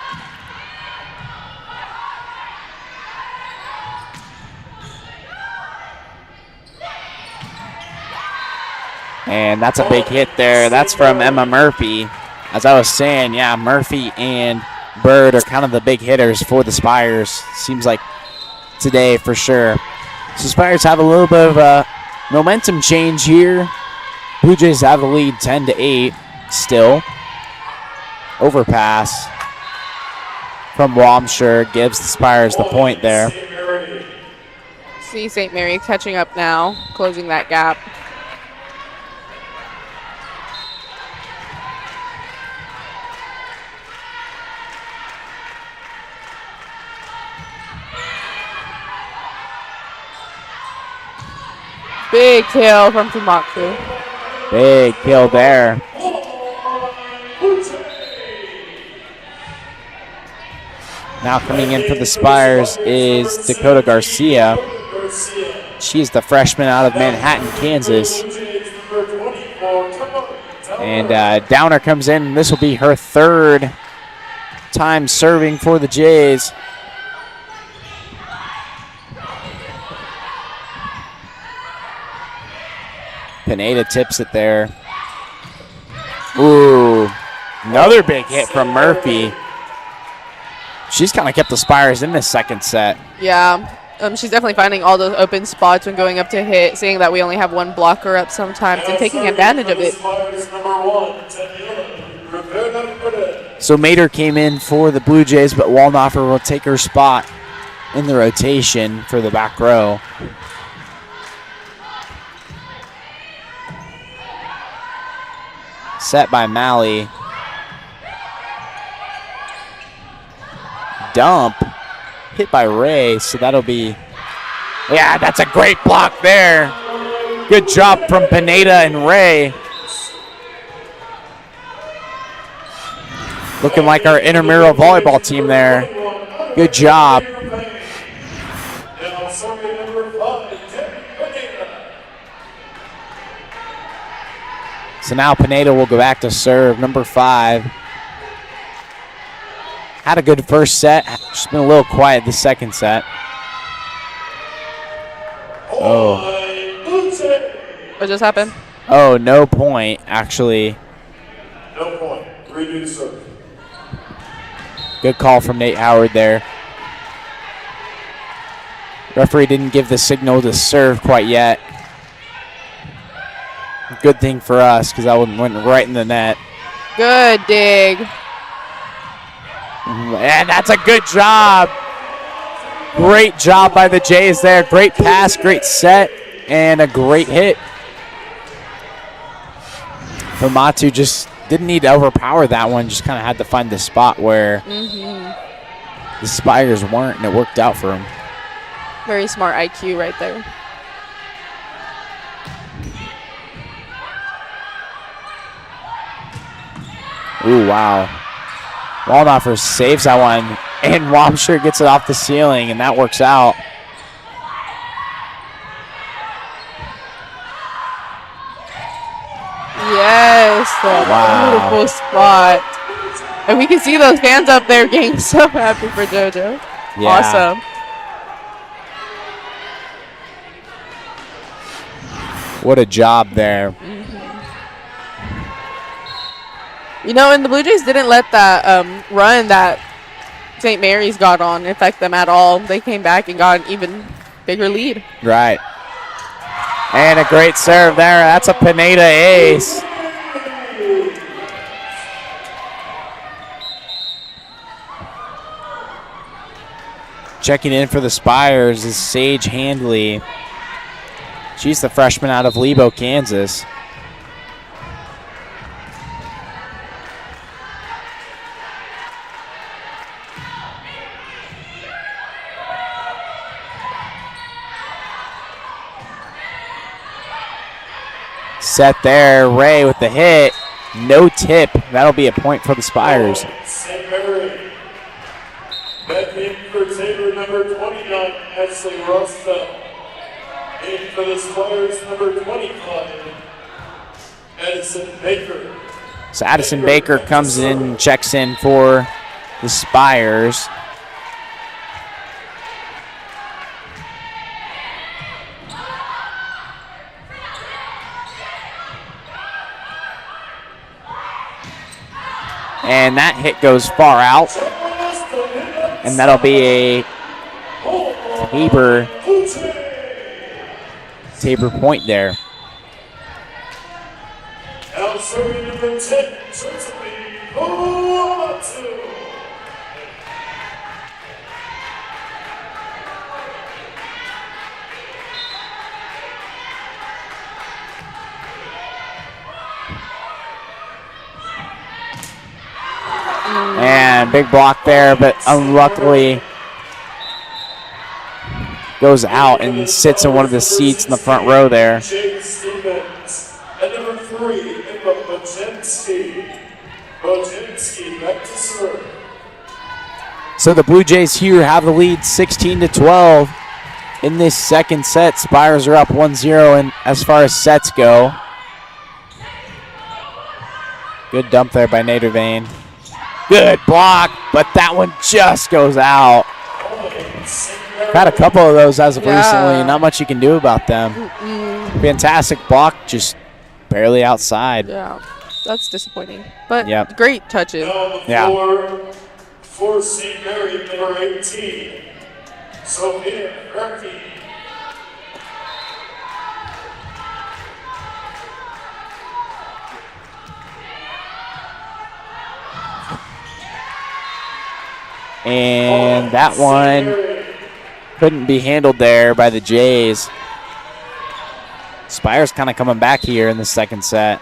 And that's a big hit there. That's from Emma Murphy. As I was saying, yeah, Murphy and Bird are kind of the big hitters for the Spires. Seems like today for sure. So Spires have a little bit of a momentum change here. Blue Jays have the lead 10-8 still. Overpass from Wamshire gives the Spires the point there. See St. Mary catching up now, closing that gap. Big kill from Fumatsu. Big kill there. Now coming in for the Spires is Dakota Garcia. She's the freshman out of Manhattan, Kansas. And Downer comes in. This will be her third time serving for the Jays. Pineda tips it there. Ooh, another big hit from Murphy. She's kind of kept the Spires in this second set. Yeah, she's definitely finding all those open spots when going up to hit, seeing that we only have one blocker up sometimes and taking advantage of it. So Mater came in for the Blue Jays, but Waldhofer will take her spot in the rotation for the back row. Set by Malley. Dump. Hit by Ray, so that'll be... Yeah, that's a great block there. Good job from Pineda and Ray. Looking like our intramural volleyball team there. Good job. So now Pineda will go back to serve, number 5. Had a good first set. She's been a little quiet the second set. Oh. What just happened? Oh, no point, actually. No point. Redo the serve. Good call from Nate Howard there. Referee didn't give the signal to serve quite yet. Good thing for us, because that one went right in the net. Good dig. And that's a good job. Great job by the Jays there. Great pass, great set, and a great hit. Famatu just didn't need to overpower that one. Just kind of had to find the spot where the Spires weren't, and it worked out for him. Very smart IQ right there. Ooh, wow. Waldhofer saves that one, and Wamscher gets it off the ceiling, and that works out. Yes, Wow. beautiful spot. And we can see those fans up there getting so happy for JoJo. Yeah. Awesome. What a job there. You know, and the Blue Jays didn't let that run that St. Mary's got on affect them at all. They came back and got an even bigger lead. Right. And a great serve there. That's a Pineda ace. Checking in for the Spires is Sage Handley. She's the freshman out of Lebo, Kansas. Set there, Ray with the hit. No tip. That'll be a point for the Spires. St. Mary. Batting for Tabor, number 29, Ashley Roosevelt. And for the Spires, number 25, Addison Baker. So Addison Baker comes in and checks in for the Spires. And that hit goes far out. And that'll be a Tabor point there. Now serving number 10, Trinity Owatu. And big block there, but unluckily goes out and sits in one of the seats in the front row there. James Stevens. And number 3, Emma Bojenski. Bojenski back to serve. So the Blue Jays here have the lead 16-12 in this second set. Spires are up 1-0 and as far as sets go. Good dump there by Nadervane. Good block, but that one just goes out. Had a couple of those as of recently. Not much you can do about them. Fantastic block, just barely outside. Yeah, that's disappointing. But Yep. great touches. Now the Yeah. floor for St. Mary, number 18, Sophia Herky. And that one couldn't be handled there by the Jays. Spires kind of coming back here in the second set.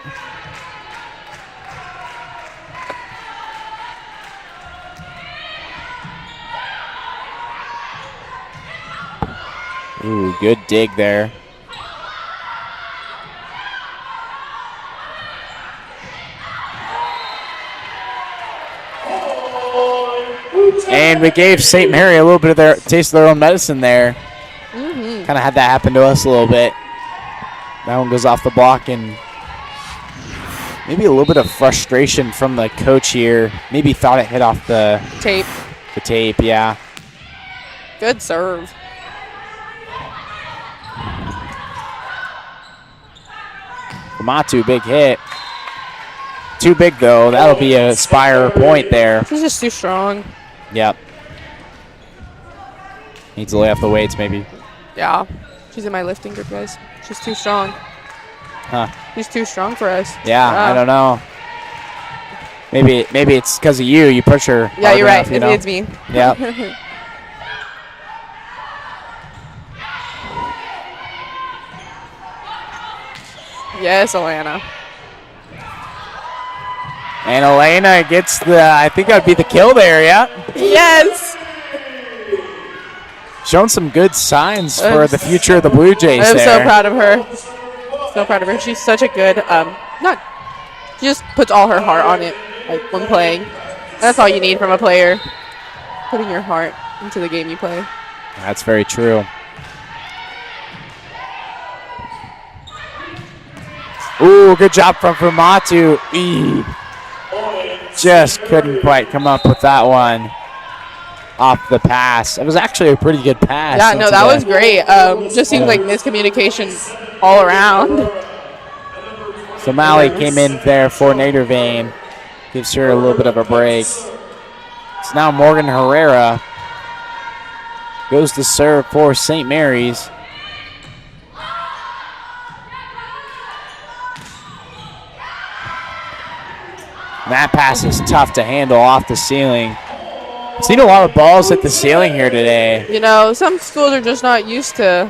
Ooh, good dig there. And we gave St. Mary a little bit of their taste of their own medicine there. Kind of had that happen to us a little bit. That one goes off the block, and maybe a little bit of frustration from the coach here. Maybe thought it hit off the Tape. tape, yeah. Good serve. Kamatu, big hit. Too big, though. That'll be a Spire point there. She's just too strong. Yep. Needs to lay off the weights, maybe. Yeah. She's in my lifting group, guys. She's too strong. Huh. She's too strong for us. Yeah, I don't know. Maybe it's because of you. You push her. Yeah, hard you're right. enough, It's me. Yeah. Yes, Alana. And Elena gets I think that would be the kill there, yeah. Yes. Showing some good signs for the future of the Blue Jays I'm there. so proud of her. So proud of her. She's such a good, she just puts all her heart on it, like when playing. That's all you need from a player. Putting your heart into the game you play. That's very true. Ooh, good job from Fumatu. Just couldn't quite come up with that one off the pass. It was actually a pretty good pass. Yeah, no, that was great. Just seems like miscommunication all around. So Mally came in there for Nader Vane. Gives her a little bit of a break. It's now Morgan Herrera. Goes to serve for St. Mary's. That pass is tough to handle off the ceiling. Seen a lot of balls at the ceiling here today. You know, some schools are just not used to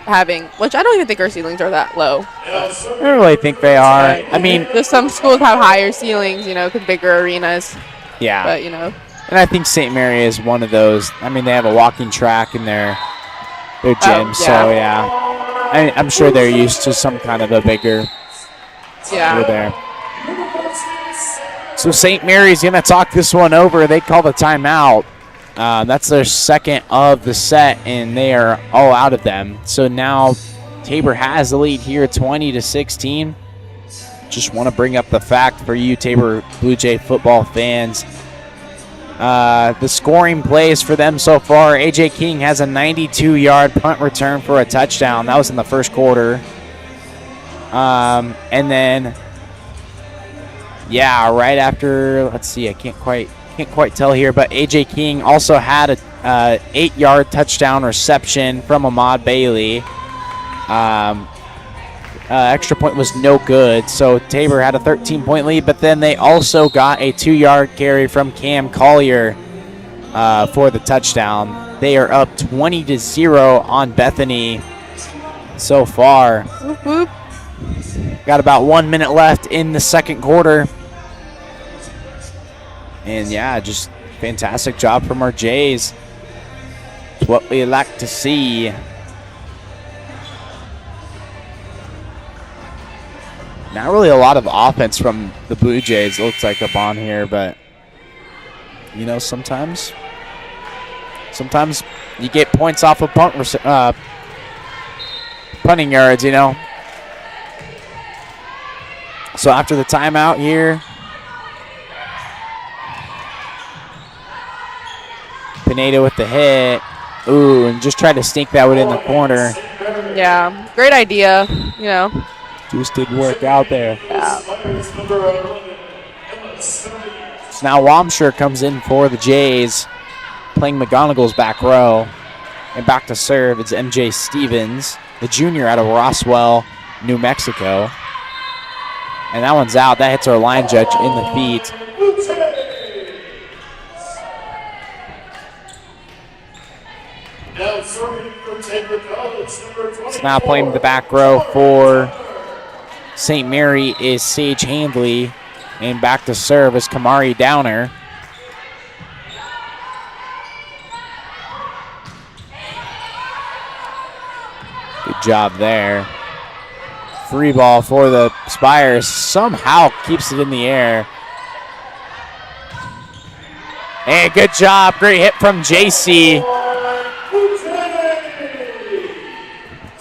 having, which I don't even think our ceilings are that low. I don't really think they are. I mean, just some schools have higher ceilings, you know, because bigger arenas. Yeah. But, you know. And I think St. Mary is one of those. I mean, they have a walking track in their gym, so yeah. I'm sure they're used to some kind of a bigger over there. So St. Mary's going to talk this one over. They call the timeout. That's their second of the set, and they are all out of them. So now Tabor has the lead here, 20-16. Just want to bring up the fact for you Tabor Blue Jay football fans. The scoring plays for them so far. A.J. King has a 92-yard punt return for a touchdown. That was in the first quarter. And then, yeah, right after, let's see, I can't quite tell here, but A.J. King also had a 8-yard touchdown reception from Ahmad Bailey. Extra point was no good, so Tabor had a 13-point lead, but then they also got a 2-yard carry from Cam Collier for the touchdown. They are up 20-0 on Bethany so far. Whoop, whoop. Got about 1 minute left in the second quarter. And yeah, just fantastic job from our Jays. It's what we like to see. Not really a lot of offense from the Blue Jays, it looks like, up on here, but you know, sometimes you get points off of punting yards, you know. So after the timeout here, Pineda with the hit. Ooh, and just tried to sneak that one in the corner. Yeah, great idea, you know. Just didn't work out there. Yeah. So now Wamshire comes in for the Jays, playing McGonagall's back row. And back to serve, it's MJ Stevens, the junior out of Roswell, New Mexico. And that one's out. That hits our line judge in the feet. So now playing the back row for St. Mary is Sage Handley. And back to serve is Kamari Downer. Good job there. Free ball for the Spires. Somehow keeps it in the air. Hey, good job. Great hit from JC.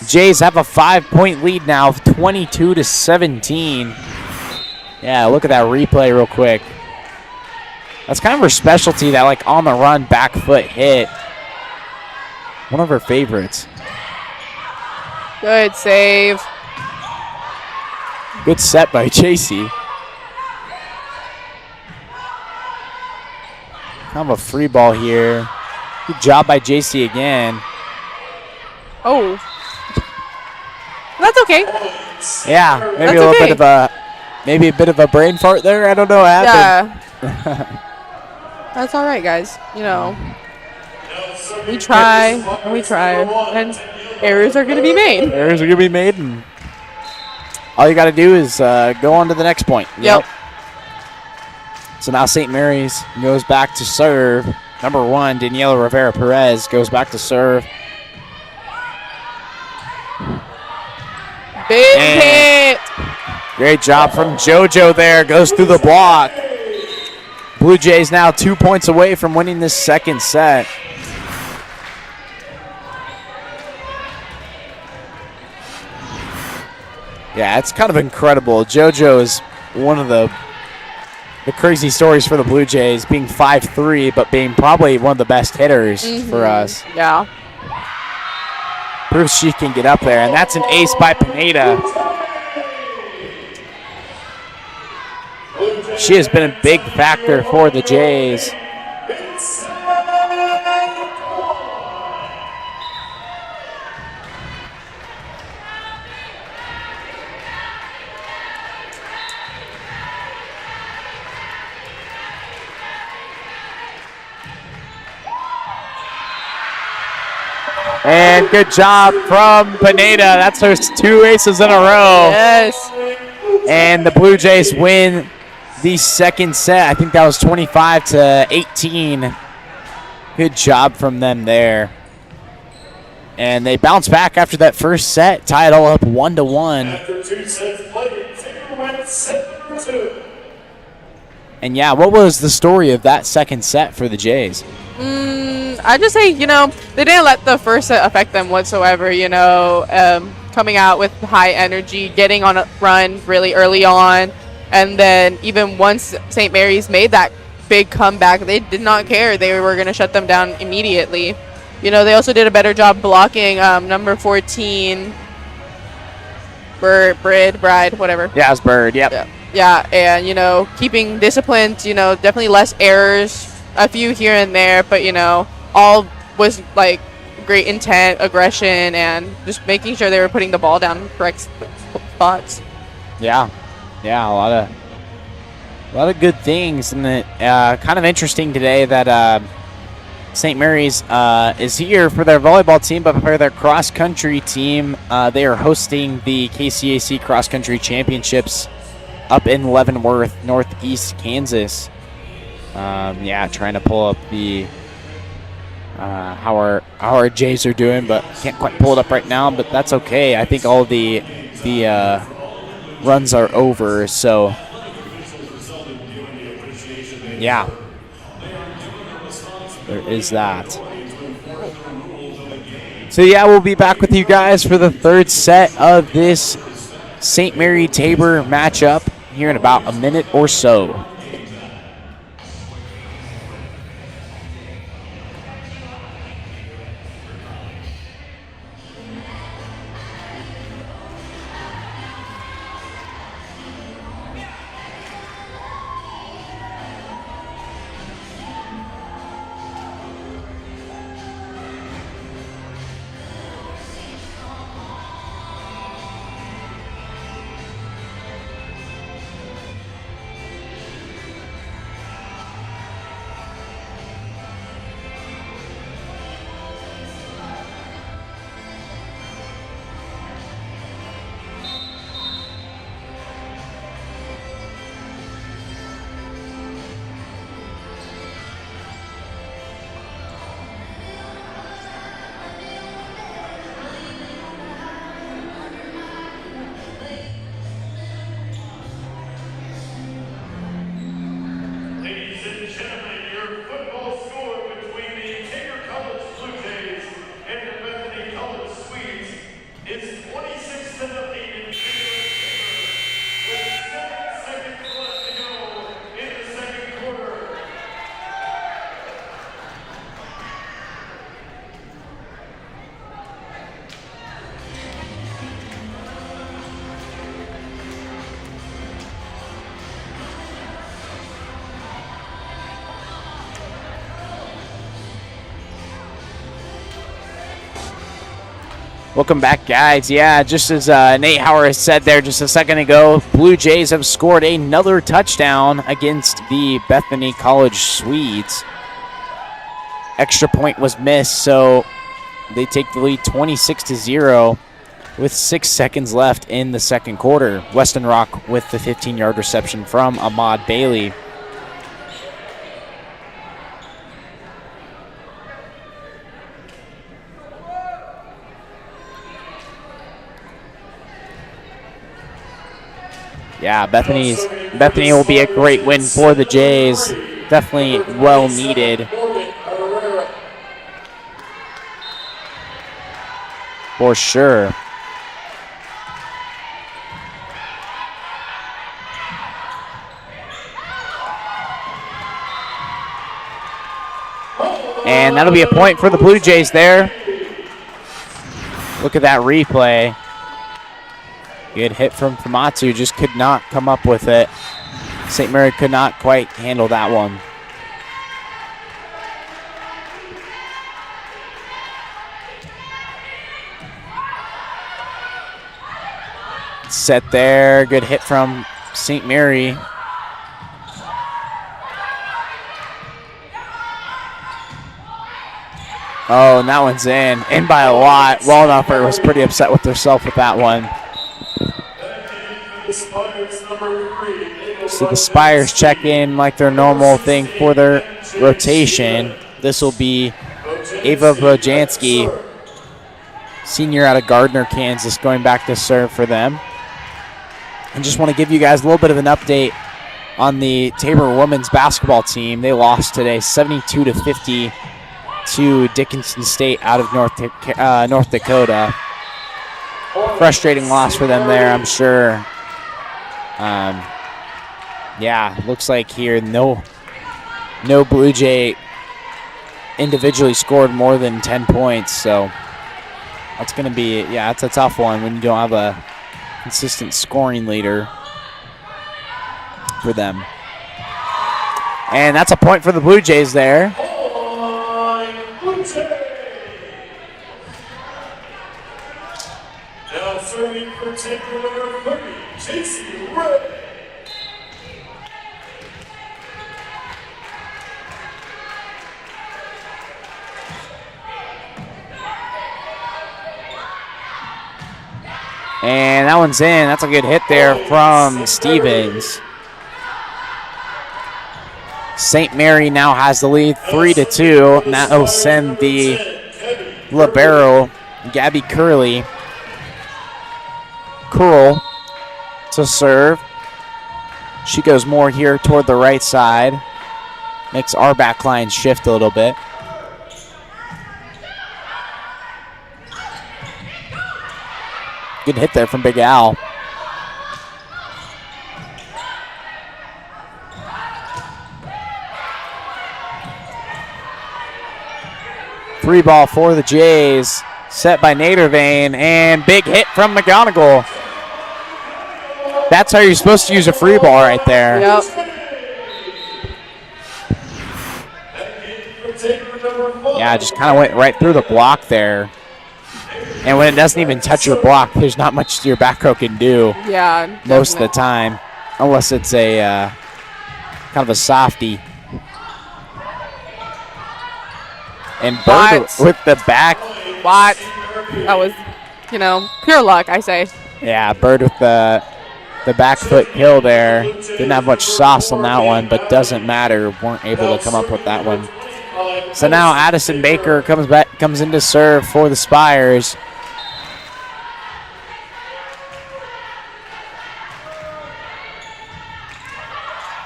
Jays have a 5-point lead now, 22-17. Yeah, look at that replay real quick. That's kind of her specialty, that like on the run back foot hit. One of her favorites. Good save. Good set by JC. Kind of a free ball here. Good job by JC again. Oh. That's okay. Yeah, maybe That's a little okay. bit of a maybe a bit of a brain fart there. I don't know what happened. Yeah. That's all right, guys. You know, we try and we try, and errors are going to be made. Errors are going to be made, and all you got to do is go on to the next point. Yep. So now St. Mary's goes back to serve. Number 1, Daniela Rivera Perez goes back to serve. Big hit. Great job from JoJo there. Goes through the block. Blue Jays now 2 points away from winning this second set. Yeah, it's kind of incredible. JoJo is one of the crazy stories for the Blue Jays, being 5'3", but being probably one of the best hitters for us. Yeah. Proves she can get up there, and that's an ace by Pineda. She has been a big factor for the Jays. And good job from Pineda. That's her 2 aces in a row. Yes. And the Blue Jays win the second set. I think that was 25-18. Good job from them there. And they bounce back after that first set, tie it all up 1-1. After 2 sets played, Taylor went set number 2. And yeah, what was the story of that second set for the Jays? I just say, you know, they didn't let the first set affect them whatsoever, you know, coming out with high energy, getting on a run really early on, and then even once St. Mary's made that big comeback, they did not care. They were going to shut them down immediately. You know, they also did a better job blocking number 14, Bride, whatever. Yeah, it's Bird, yep. Yeah, and, you know, keeping disciplined, you know, definitely less errors, a few here and there, but, you know, all was, like, great intent, aggression, and just making sure they were putting the ball down in correct spots. Yeah, a lot of good things, and it kind of interesting today that St. Mary's is here for their volleyball team, but for their cross-country team, they are hosting the KCAC Cross-Country Championships up in Leavenworth, Northeast Kansas. Yeah, trying to pull up the how our Jays are doing, but can't quite pull it up right now. But that's okay. I think all the runs are over. So yeah, there is that. So yeah, we'll be back with you guys for the third set of this St. Mary Tabor matchup here in about a minute or so. Welcome back, guys. Yeah, just as Nate Howard said there just a second ago, Blue Jays have scored another touchdown against the Bethany College Swedes. Extra point was missed, so they take the lead 26-0 with 6 seconds left in the second quarter. Weston Rock with the 15-yard reception from Ahmad Bailey. Yeah, Bethany will be a great win for the Jays. Definitely well needed. For sure. And that'll be a point for the Blue Jays there. Look at that replay. Good hit from Famatsu, just could not come up with it. St. Mary could not quite handle that one. Set there, good hit from St. Mary. Oh, and that one's in by a lot. Wallnuffer was pretty upset with herself with that one. So the Spires check in like their normal thing for their rotation. This will be Ava Bojanski, senior out of Gardner, Kansas, going back to serve for them. And just want to give you guys a little bit of an update on the Tabor women's basketball team. They lost today 72-50 to Dickinson State out of North Dakota. Frustrating loss for them there, I'm sure. Yeah, looks like here no Blue Jay individually scored more than 10 points, so that's going to be, yeah, that's a tough one when you don't have a consistent scoring leader for them. And that's a point for the Blue Jays there. Now serving for Tabor number 30, JC Ray. And that one's in. That's a good hit there from Stevens. St. Mary now has the lead 3-2. And that will send the libero, Gabby Curl to serve. She goes more here toward the right side. Makes our back line shift a little bit. Good hit there from Big Al. Free ball for the Jays. Set by Nadervane, and big hit from McGonigal. That's how you're supposed to use a free ball right there. Yep. Yeah, just kind of went right through the block there. And when it doesn't even touch your block, there's not much your back row can do. Yeah. Most of the time, unless it's a kind of a softie. And Bird with the back. What? That was, pure luck, I say. Yeah, Bird with the back foot kill there. Didn't have much sauce on that one, but doesn't matter. Weren't able to come up with that one. So now Addison Baker comes in to serve for the Spires.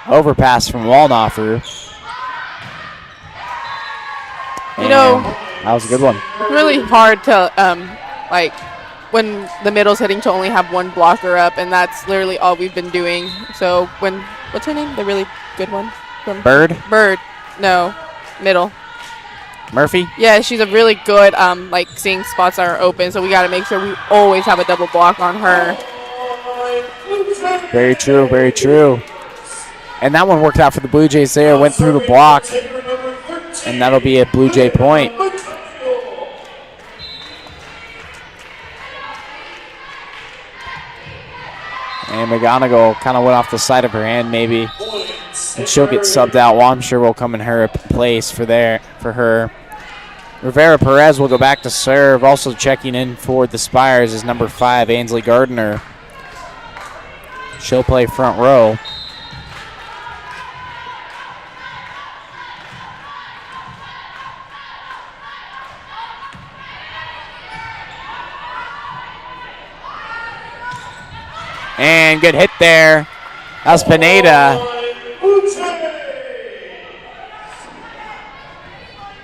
Overpass from Wallnoffer. That was a good one. Really hard to, when the middle's hitting to only have one blocker up, and that's literally all we've been doing. So what's her name? The really good one? Bird? Bird. No, middle. Murphy? Yeah, she's a really good, seeing spots that are open, so we got to make sure we always have a double block on her. Very true, very true. And that one worked out for the Blue Jays there. Went through the block. And that'll be a Blue Jay point. And McGonigal kind of went off the side of her hand maybe. And she'll get subbed out. Wamsher will come in her place for her. Rivera Perez will go back to serve. Also checking in for the Spires is number 5, Ainsley Gardner. She'll play front row. And good hit there. That's Pineda.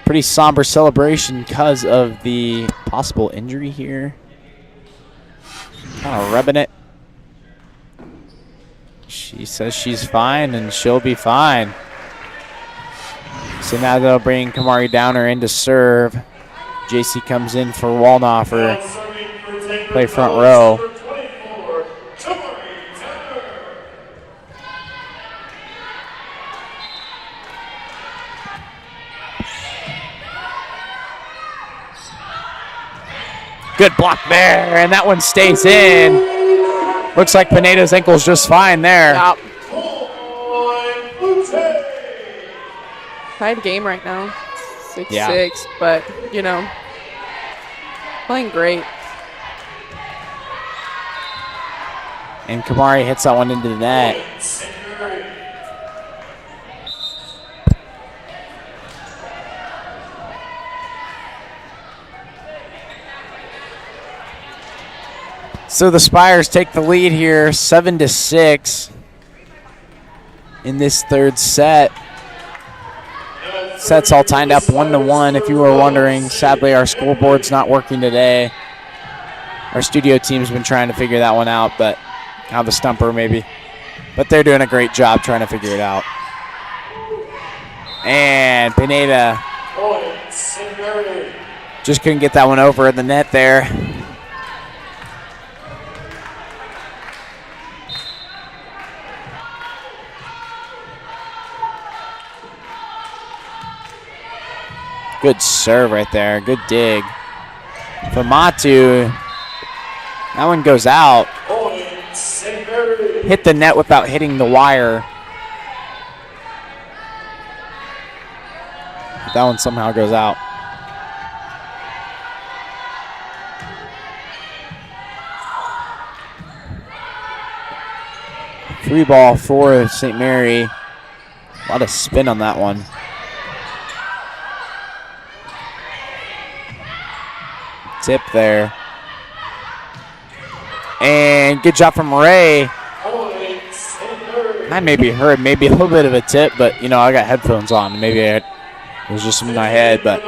Pretty somber celebration because of the possible injury here. Kind of rubbing it. She says she's fine and she'll be fine. So now they'll bring Kamari Downer in to serve. JC comes in for Waldhofer. Play front row. Good block there, and that one stays in. Looks like Pineda's ankle's just fine there. Yep. Tied game right now, 6-6, but, you know, playing great. And Kamari hits that one into the net. So the Spires take the lead here, 7-6 in this third set. Set's all tied up 1-1. If you were wondering, sadly our scoreboard's not working today. Our studio team's been trying to figure that one out, but have a stumper maybe. But they're doing a great job trying to figure it out. And Pineda just couldn't get that one over the net there. Good serve right there. Good dig. Famatu. That one goes out. Hit the net without hitting the wire. But that one somehow goes out. Free ball for St. Mary. A lot of spin on that one. Tip there. And good job from Ray. I maybe heard maybe a little bit of a tip, but you know, I got headphones on. Maybe it was just in my head, but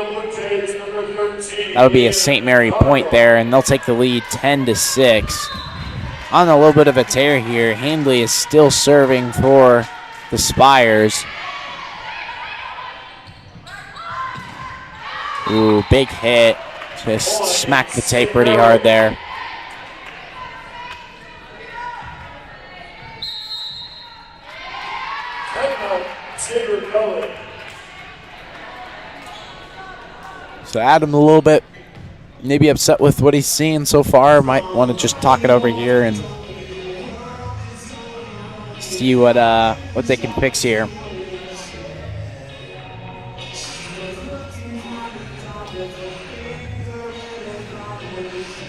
that'll be a St. Mary point there, and they'll take the lead 10-6. On a little bit of a tear here. Handley is still serving for the Spires. Ooh, big hit. Just smacked the tape pretty hard there. So Adam a little bit maybe upset with what he's seeing so far. Might want to just talk it over here and see what they can fix here.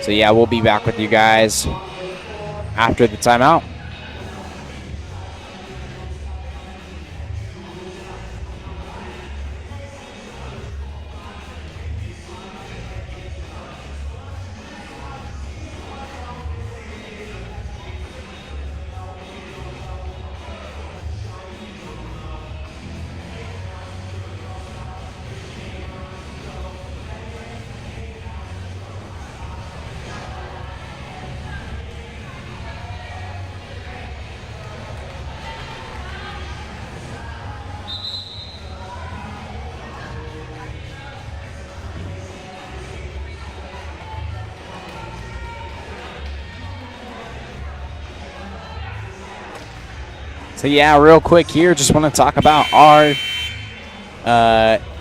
So yeah, we'll be back with you guys after the timeout. So yeah, real quick here, just want to talk about our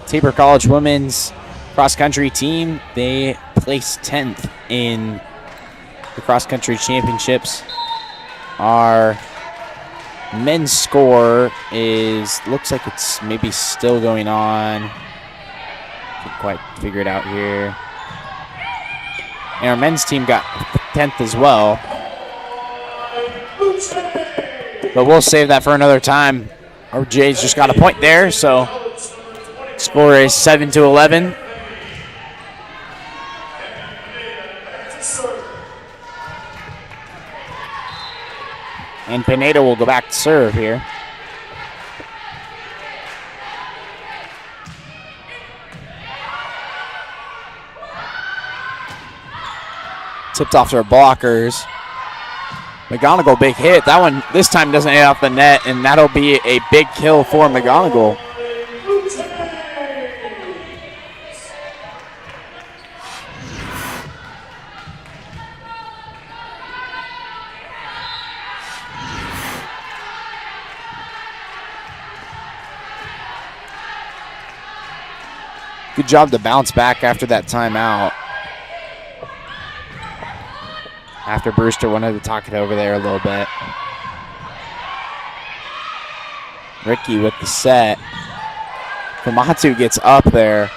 Tabor College women's cross-country team. They placed 10th in the cross-country championships Our men's score looks like it's maybe still going on. Can't quite figure it out here. And our men's team got 10th as well. But we'll save that for another time. Our Jays just got a point there, so score is 7-11. And Pineda will go back to serve here. Tipped off their blockers. McGonigal, big hit. That one this time doesn't hit off the net, and that'll be a big kill for McGonigal. Good job to bounce back after that timeout. After Brewster wanted to talk it over there a little bit. Ricky with the set. Kamatu gets up there.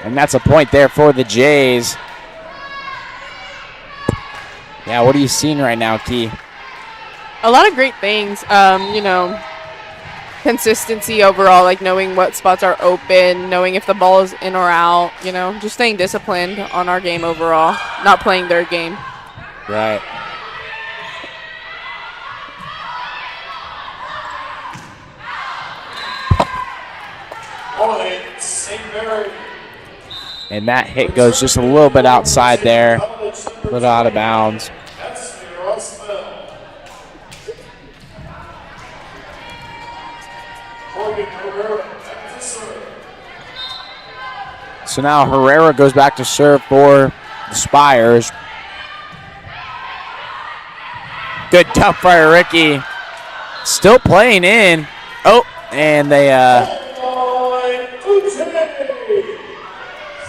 And that's a point there for the Jays. Yeah, what are you seeing right now, Key? A lot of great things. You know, consistency overall, like knowing what spots are open, knowing if the ball is in or out, you know, just staying disciplined on our game overall, not playing their game. Right. And that hit goes just a little bit outside there, a little out of bounds. So now Herrera goes back to serve for the Spires. Good dump by Ricky. Still playing in. Oh, and they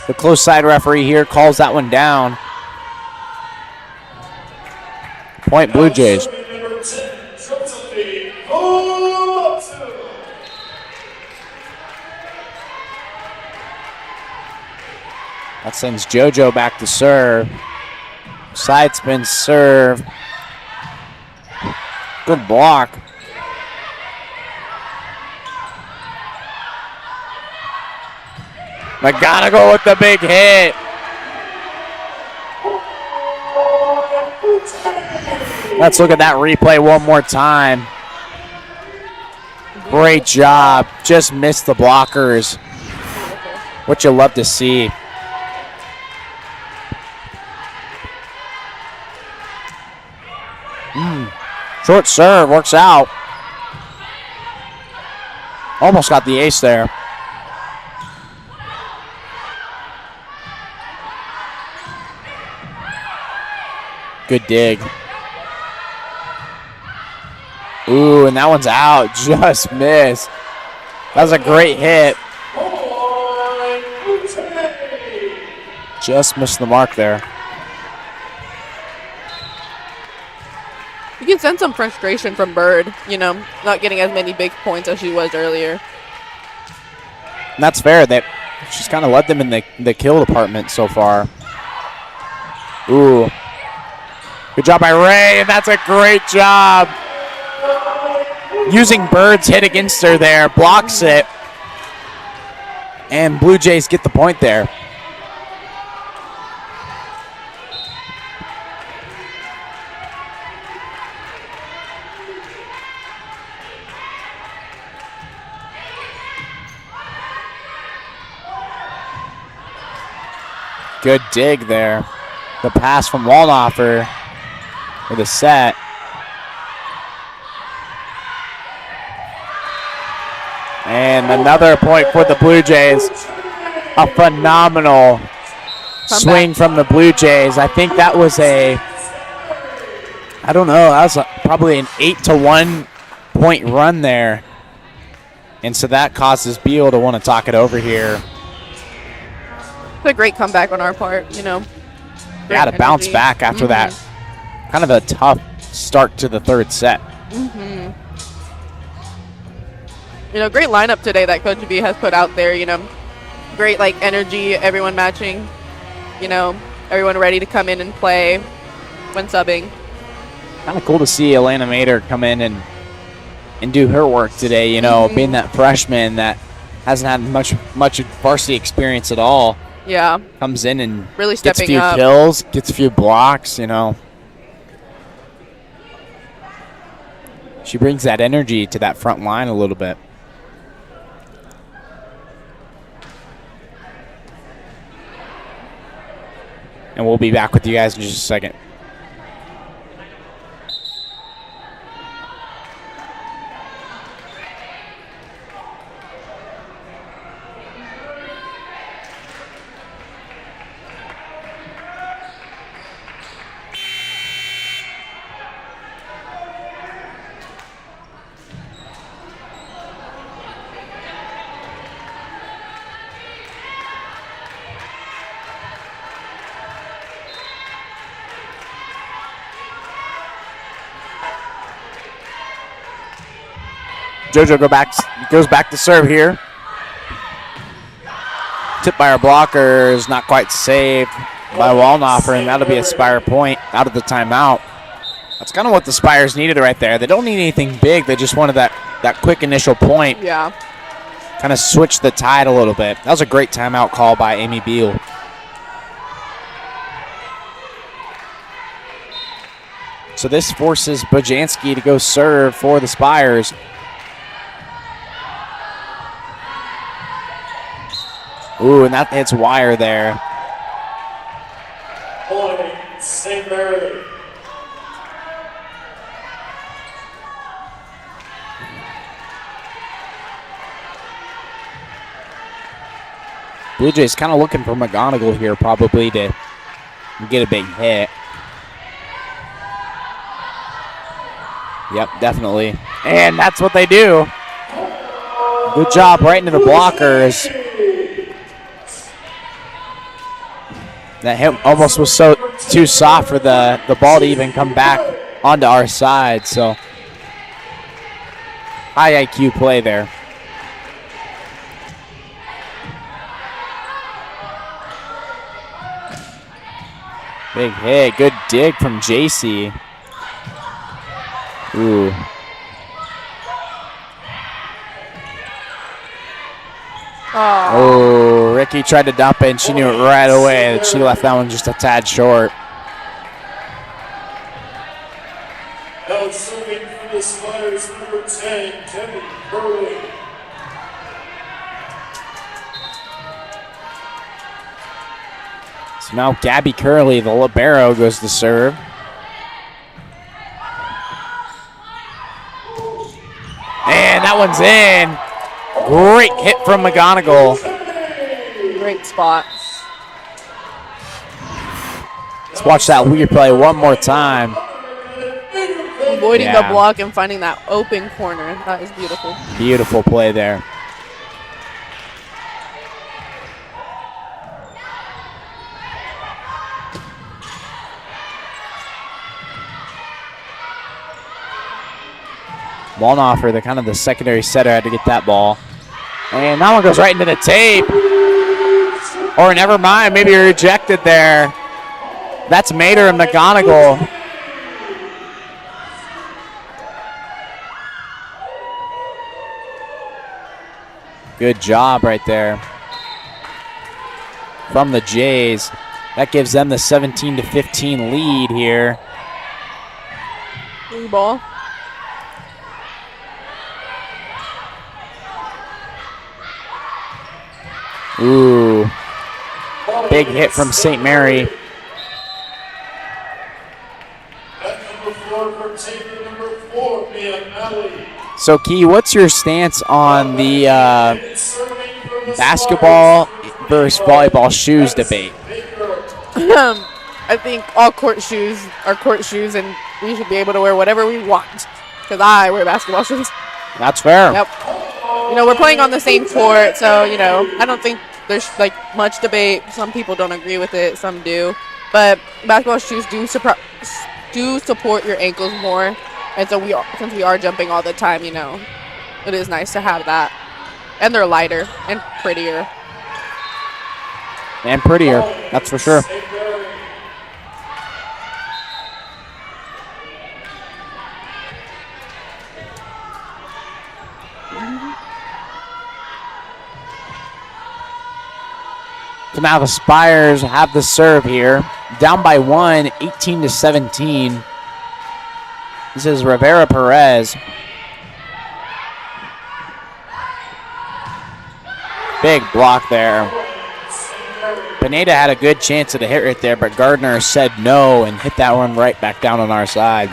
the close side referee here calls that one down. Point Blue Jays. That sends JoJo back to serve. Side spin serve. Good block. McGonigal with the big hit. Let's look at that replay one more time. Great job. Just missed the blockers. What you love to see. Short serve, works out. Almost got the ace there. Good dig. Ooh, and that one's out. Just missed. That was a great hit. Just missed the mark there. You can sense some frustration from Bird, you know, not getting as many big points as she was earlier. And that's fair. She's kind of led them in the kill department so far. Ooh. Good job by Ray, and that's a great job. Using Bird's hit against her there, blocks it. And Blue Jays get the point there. Good dig there. The pass from Waldhofer with a set. And another point for the Blue Jays. A phenomenal swing from the Blue Jays. I think that was that was probably an 8-1 point run there. And so that causes Beal to want to talk it over here It's a great comeback on our part, you know. Great Yeah, to bounce energy. back after that kind of a tough start to the third set. You know, great lineup today that Coach B has put out there, you know. Great, like, energy, everyone matching, you know, everyone ready to come in and play when subbing. Kind of cool to see Elena Mater come in and do her work today, you know, being that freshman that hasn't had much varsity experience at all. Yeah. Comes in and Really gets a stepping few up. kills, gets a few blocks, you know. She brings that energy to that front line a little bit. And we'll be back with you guys in just a second. JoJo goes back to serve here. Tipped by our blockers, not quite saved by Wallnoffer, and that'll be a Spire point out of the timeout. That's kind of what the Spires needed right there. They don't need anything big. They just wanted that quick initial point. Yeah. Kind of switch the tide a little bit. That was a great timeout call by Amy Beal. So this forces Bajanski to go serve for the Spires. Ooh, and that hits wire there. Point, St. Mary. Blue Jays kind of looking for McGonigal here probably to get a big hit. Yep, definitely. And that's what they do. Good job right into the blockers. That hit almost was too soft for the ball to even come back onto our side. So high IQ play there. Big hit, good dig from JC. Ooh. Oh, Ricky tried to dump it, and she knew it right away that she left that one just a tad short. Now serving for the Spires, number 10, Debbie Curley. So now Gabby Curley, the libero, goes to serve. And that one's in. Great hit from McGonigal. Great spot. Let's watch that replay one more time. Avoiding the block and finding that open corner. That is beautiful. Beautiful play there. Wallnoffer, the kind of the secondary setter, had to get that ball. And that one goes right into the tape. Or never mind, maybe rejected there. That's Mater and McGonigal. Good job right there from the Jays. That gives them the 17-15 lead here. Blue ball. Ooh. Big hit from St. Mary. At number 4, Mia Alley. So, Key, what's your stance on the basketball versus volleyball shoes debate? I think all court shoes are court shoes, and we should be able to wear whatever we want. Because I wear basketball shoes. That's fair. Yep. You know, we're playing on the same court, so, you know, I don't think there's like much debate. Some people don't agree with it, some do. But basketball shoes do support your ankles more. And so since we are jumping all the time, you know, it is nice to have that. And they're lighter and prettier. And prettier, that's for sure. So now the Spires have the serve here. Down by 1, 18-17. This is Rivera Perez. Big block there. Pineda had a good chance at a hit right there, but Gardner said no and hit that one right back down on our side.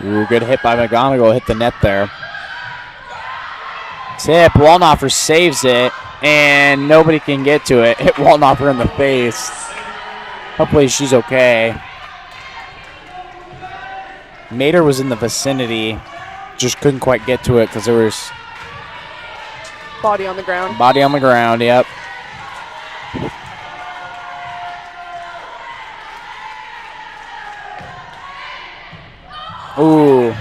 Ooh, good hit by McGonigal, hit the net there. Tip, Walnoffer saves it, and nobody can get to it. Hit Walnoffer in the face. Hopefully she's okay. Mater was in the vicinity, just couldn't quite get to it because there was... Body on the ground. Body on the ground, yep. Ooh.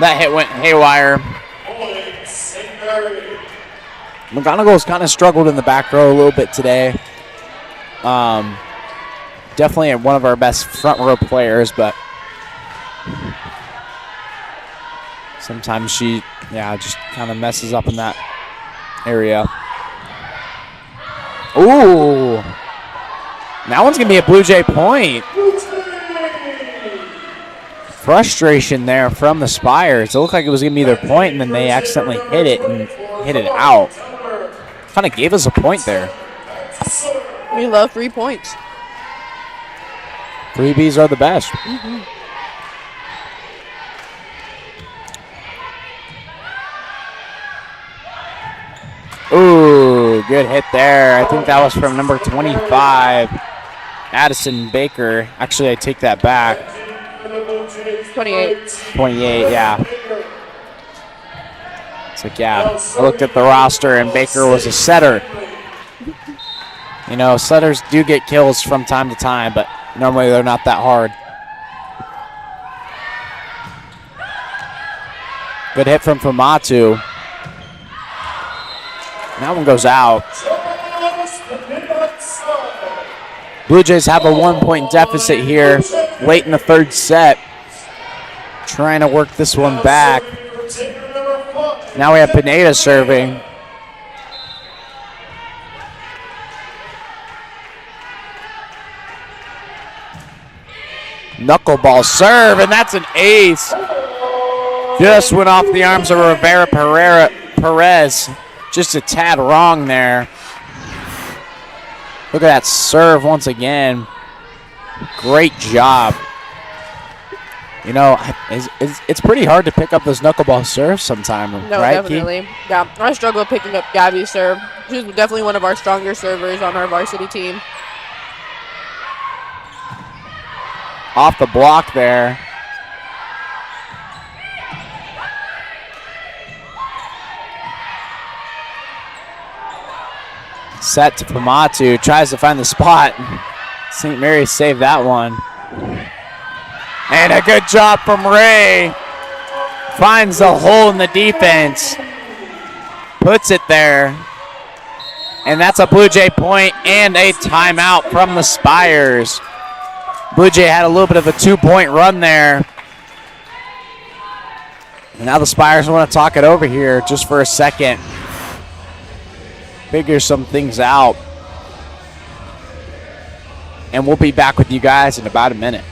That hit went haywire. McGonigal's kind of struggled in the back row a little bit today. Definitely one of our best front row players, but sometimes she, just kind of messes up in that area. Ooh. That one's going to be a Blue Jay point. Frustration there from the Spires. It looked like it was going to be their point, and then they accidentally hit it and hit it out. Kind of gave us a point there. We love 3 points. 3Bs are the best. Mm-hmm. Ooh, good hit there. I think that was from number 25, Addison Baker. Actually, I take that back. 28. 28, yeah. It's like, I looked at the roster, and Baker was a setter. You know, setters do get kills from time to time, but normally they're not that hard. Good hit from Famatu. That one goes out. Blue Jays have a 1-point deficit here late in the third set. Trying to work this one back. Now we have Pineda serving. Knuckleball serve, and that's an ace. Just went off the arms of Rivera Perez. Just a tad wrong there. Look at that serve once again. Great job. You know, it's pretty hard to pick up those knuckleball serves sometime, no, right, definitely. Key? Yeah, I struggle picking up Gabby's serve. She's definitely one of our stronger servers on our varsity team. Off the block there. Set to Famatu, tries to find the spot. St. Mary's saved that one. And a good job from Ray. Finds the hole in the defense. Puts it there. And that's a Blue Jay point and a timeout from the Spires. Blue Jay had a little bit of a 2-point run there. And now the Spires want to talk it over here just for a second. Figure some things out. And we'll be back with you guys in about a minute.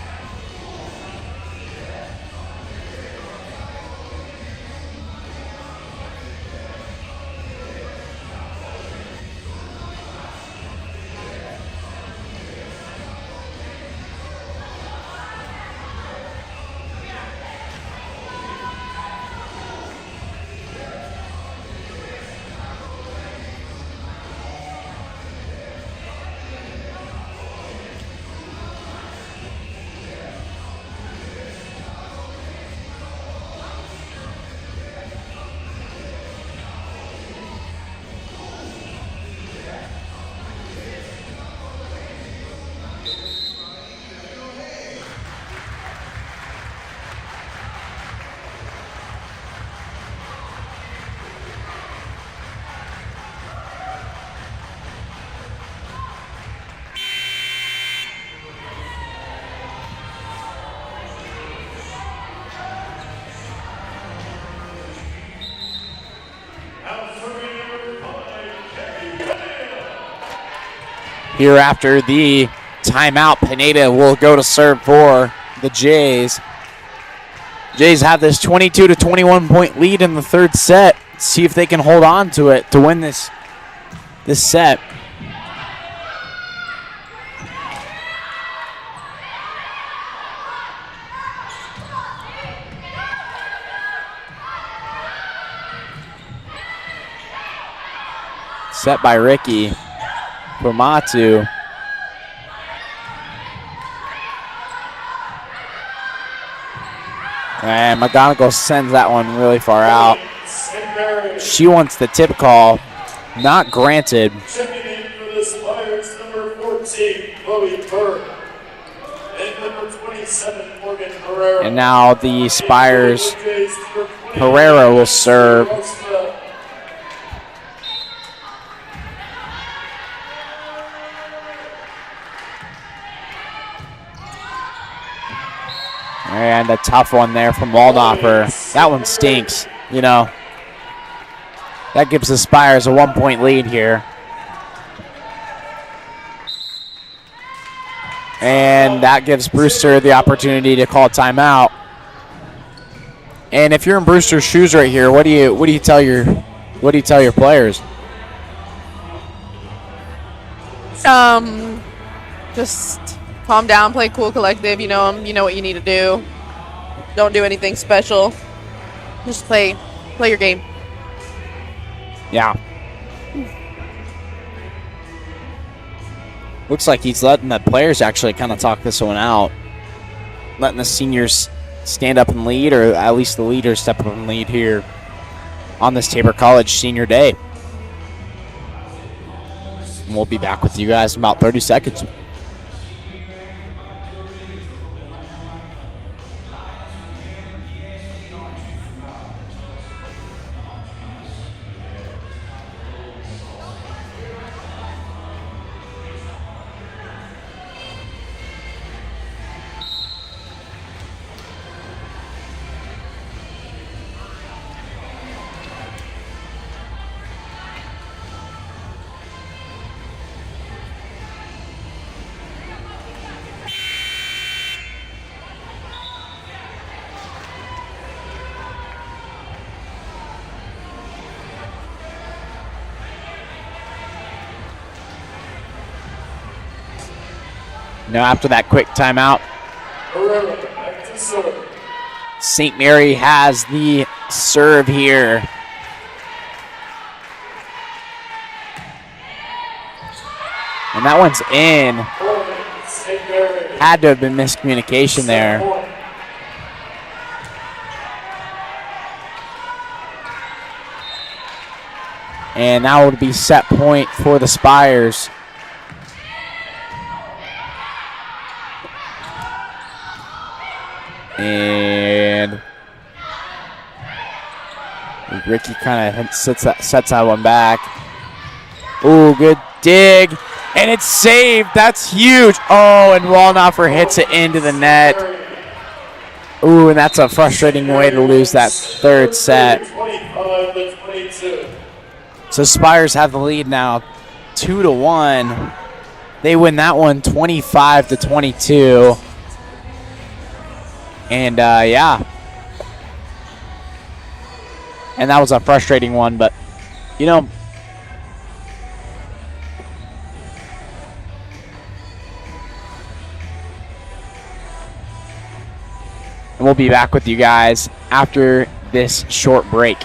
here after the timeout. Pineda will go to serve for the Jays. Jays have this 22 to 21 point lead in the third set. See if they can hold on to it to win this set. Set by Ricky for Matu. And McGonigal sends that one really far out. She wants the tip call. Not granted. Checking in for the Spires, number 14, Chloe Burr. And number 27, Morgan Herrera. And now the Spires, Herrera will serve. And a tough one there from Waldoffer. That one stinks, you know. That gives the Spires a 1 point lead here. And that gives Brewster the opportunity to call timeout. And if you're in Brewster's shoes right here, what do you tell your players? Just calm down, play cool, collective. You know what you need to do. Don't do anything special. Just play your game. Yeah. Looks like he's letting the players actually kind of talk this one out. Letting the seniors stand up and lead, or at least the leaders step up and lead here on this Tabor College senior day. And we'll be back with you guys in about 30 seconds. Now after that quick timeout, St. Mary has the serve here. And that one's in. Had to have been miscommunication there. And that would be set point for the Spires. And Ricky kind of sets that one back. Ooh, good dig. And it's saved. That's huge. Oh, and Waldoffer hits it into the net. Ooh, and that's a frustrating way to lose that third set. So Spires have the lead now 2-1. They win that one 25-22. And yeah, and that was a frustrating one, but you know, and we'll be back with you guys after this short break.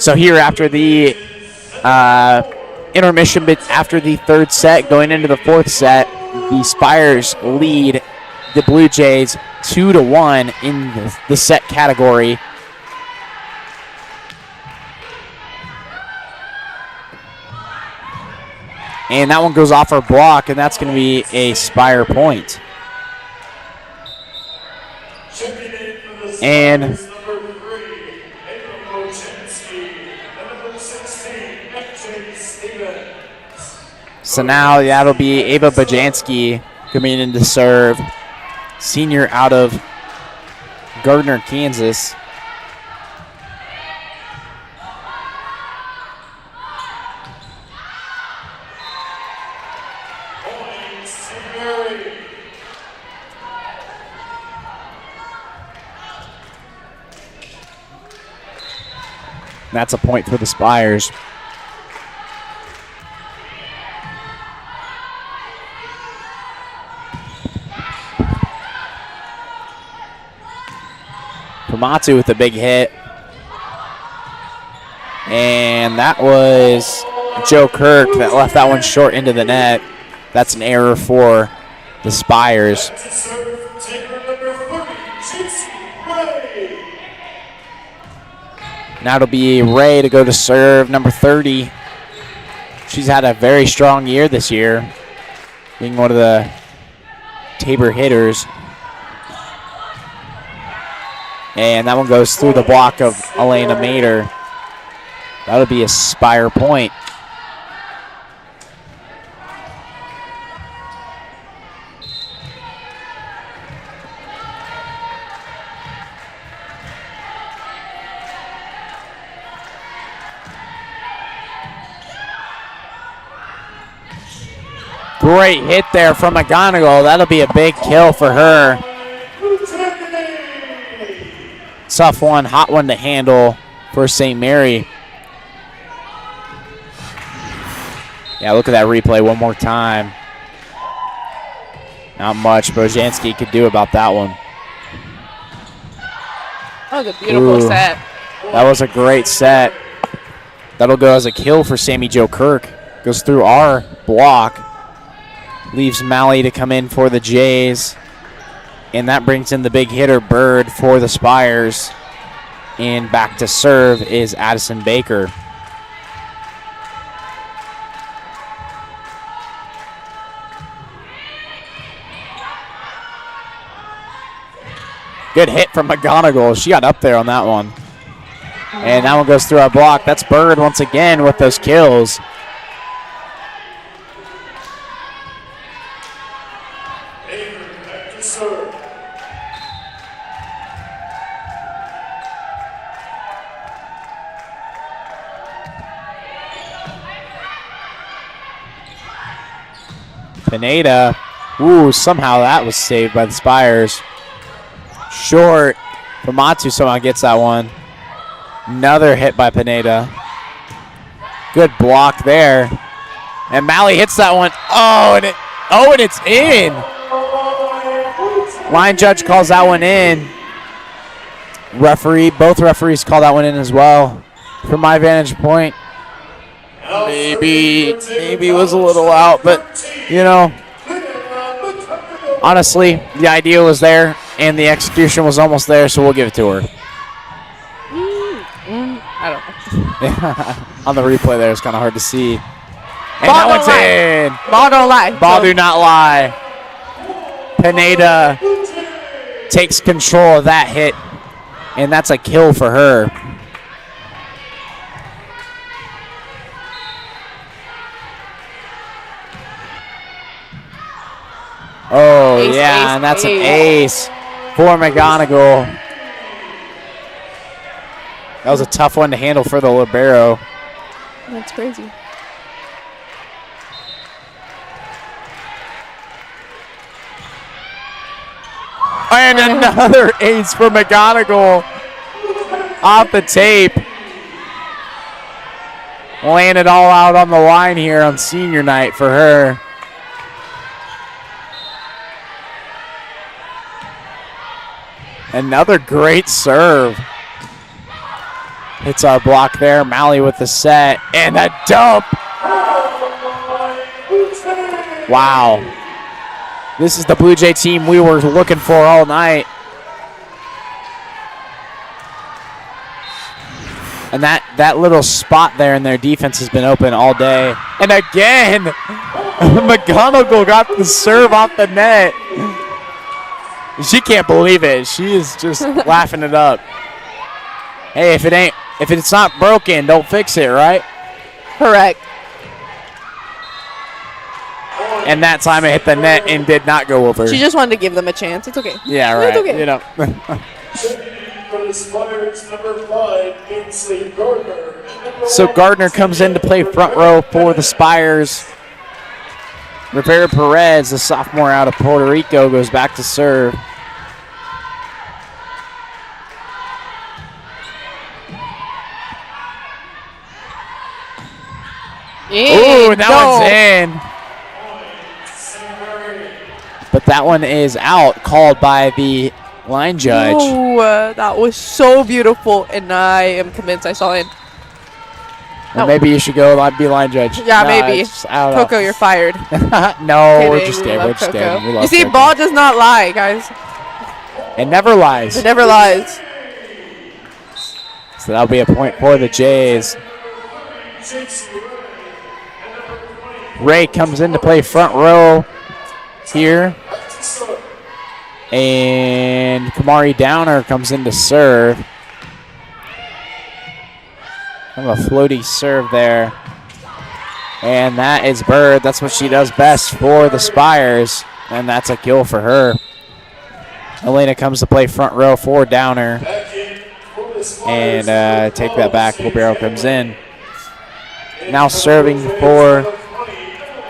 So here after the intermission, after the third set, going into the fourth set, the Spires lead the Blue Jays 2-1 in the set category. And that one goes off our block, and that's going to be a Spire point. And so now that'll be Ava Bajanski coming in to serve, senior out of Gardner, Kansas. That's a point for the Spires. Pamatu with a big hit. And that was Joe Kirk that left that one short into the net. That's an error for the Spires. Now it'll be Ray to go to serve, number 30. She's had a very strong year this year, being one of the Tabor hitters. And that one goes through the block of Elena Mater. That'll be a Spire point. Great hit there from McGonigal. That'll be a big kill for her. Tough one, hot one to handle for St. Mary. Yeah, look at that replay one more time. Not much Bojanski could do about that one. That was a beautiful set. That was a great set. That'll go as a kill for Sammy Jo Kirk. Goes through our block. Leaves Malley to come in for the Jays. And that brings in the big hitter, Bird, for the Spires. And back to serve is Addison Baker. Good hit from McGonigal. She got up there on that one. And that one goes through our block. That's Bird once again with those kills. Pineda, ooh, somehow that was saved by the Spires. Short. Pamatu somehow gets that one. Another hit by Pineda. Good block there. And Malley hits that one. Oh, and it's in. Line judge calls that one in. Both referees call that one in as well. From my vantage point, maybe it was a little out, but you know, honestly, the idea was there and the execution was almost there, so we'll give it to her. I don't know. On the replay there, it's kind of hard to see. And Ball that one's don't lie. in. Ball don't lie. Ball do not lie. Pineda takes control of that hit, and that's a kill for her. Oh, Ace, yeah, ace, and that's an ace. ace for McGonigal. That was a tough one to handle for the libero. That's crazy. And another ace for McGonigal off the tape. Laying it all out on the line here on senior night for her. Another great serve. Hits our block there. Malley with the set and a dump. Wow. This is the Blue Jay team we were looking for all night. And that little spot there in their defense has been open all day. And again, McGonagall got the serve off the net. She can't believe it. She is just laughing it up. Hey, if it's not broken, don't fix it, right? Correct. And that time it hit the net and did not go over. She just wanted to give them a chance. It's okay. Yeah, right. It's okay. You know. For the Spires, number 5, Ainsley Gardner. So Gardner comes in to play front row for the Spires. Rivera Perez, the sophomore out of Puerto Rico, goes back to serve. Ooh, and that one's in. But that one is out, called by the line judge. Oh, that was so beautiful, and I am convinced I saw it. Or maybe you should go be line judge. Yeah, No, maybe. I don't know. Coco, you're fired. No, we're Kidding, just we kidding. love We're just Coco. kidding. We love You see, Coco. ball does not lie, guys. It never lies. It never lies. So that'll be a point for the Jays. Ray comes in to play front row here. And Kamari Downer comes in to serve. Kind of a floaty serve there. And that is Bird. That's what she does best for the Spires. And that's a kill for her. Elena comes to play front row for Downer. And take that back. Libero comes in. Now serving for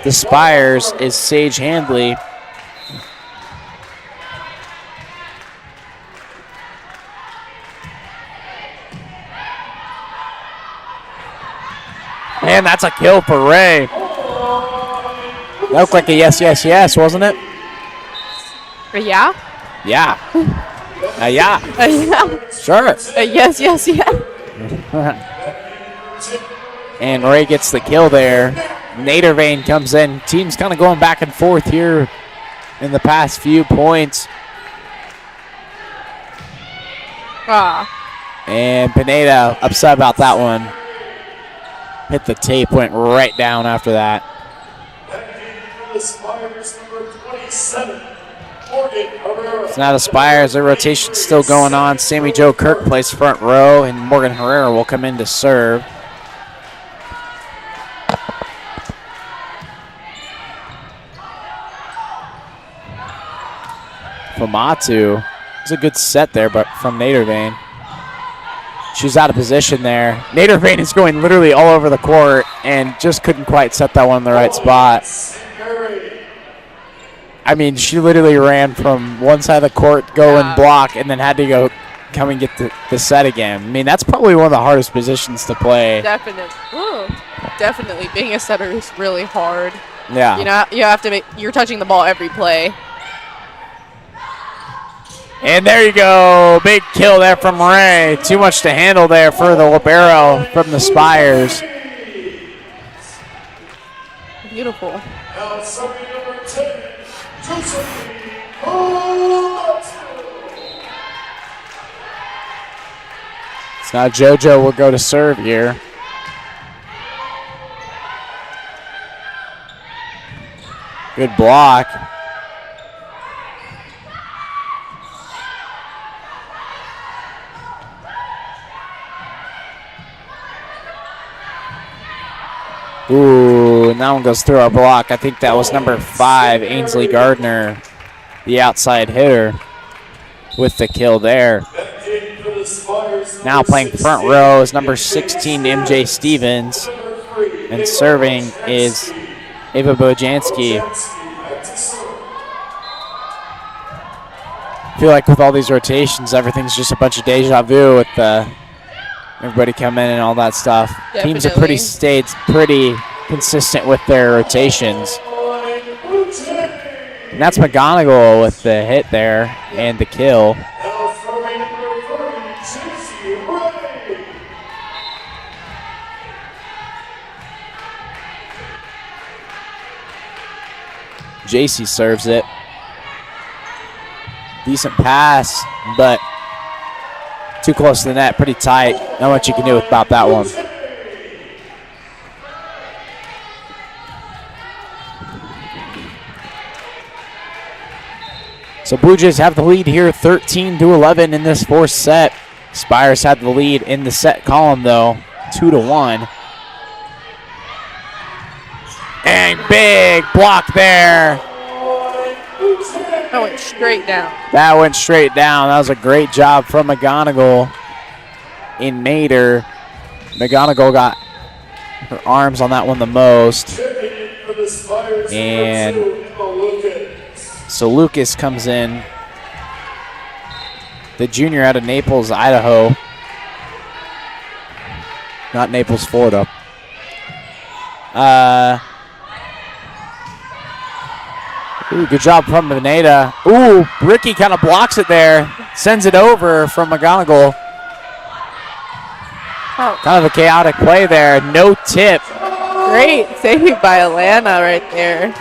the Spires is Sage Handley. And that's a kill for Ray. That looked like a yes, yes, yes, wasn't it? Yeah? Yeah. Yeah. Yeah. Sure. Yes, yes, yeah. And Ray gets the kill there. Nadervane comes in. Team's kind of going back and forth here in the past few points. And Pineda upset about that one. Hit the tape, went right down after that. So now the Spires, their rotation's still going on. Sammy Jo Kirk plays front row, and Morgan Herrera will come in to serve. Famatu. It's a good set there, but from Nadervane. She's out of position there. Nadervane is going literally all over the court and just couldn't quite set that one in the right spot. I mean, she literally ran from one side of the court, go and block, and then had to come and get the set again. I mean, that's probably one of the hardest positions to play. Definitely. Ooh, definitely. Being a setter is really hard. Yeah. You know, you have to you're touching the ball every play. And there you go. Big kill there from Ray. Too much to handle there for the libero from the Spires. Beautiful. So now JoJo will go to serve here. Good block. Ooh, and that one goes through our block. I think that was number 5, Ainsley Gardner, the outside hitter, with the kill there. Now playing front row is number 16, MJ Stevens, and serving is Ava Bojanski. I feel like with all these rotations, everything's just a bunch of deja vu with everybody coming in and all that stuff. Definitely. Teams are stayed pretty consistent with their rotations. And that's McGonagall with the hit there and the kill. JC serves it. Decent pass, but too close to the net, pretty tight. Not much you can do about that one. So Blue Jays have the lead here, 13-11 in this fourth set. Spires had the lead in the set column, though, 2-1. And big block there. That went straight down. That went straight down. That was a great job from McGonigal in Mater. McGonigal got her arms on that one the most. And so Lucas comes in, the junior out of Naples, Idaho. Not Naples, Florida. Ooh, good job from Veneta. Ooh, Ricky kind of blocks it there. Sends it over from McGonigal. Oh. Kind of a chaotic play there. No tip. Great save by Alana right there.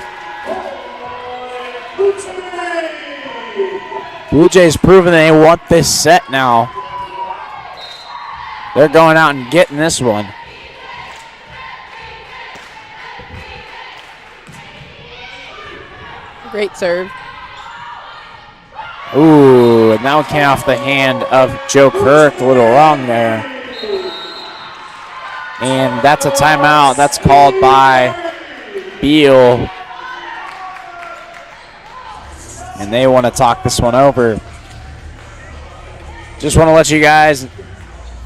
Blue Jays proving they want this set now. They're going out and getting this one. Great serve. Ooh, and that one came off the hand of Joe Kirk. A little wrong there. And that's a timeout. That's called by Beal. And they want to talk this one over. Just want to let you guys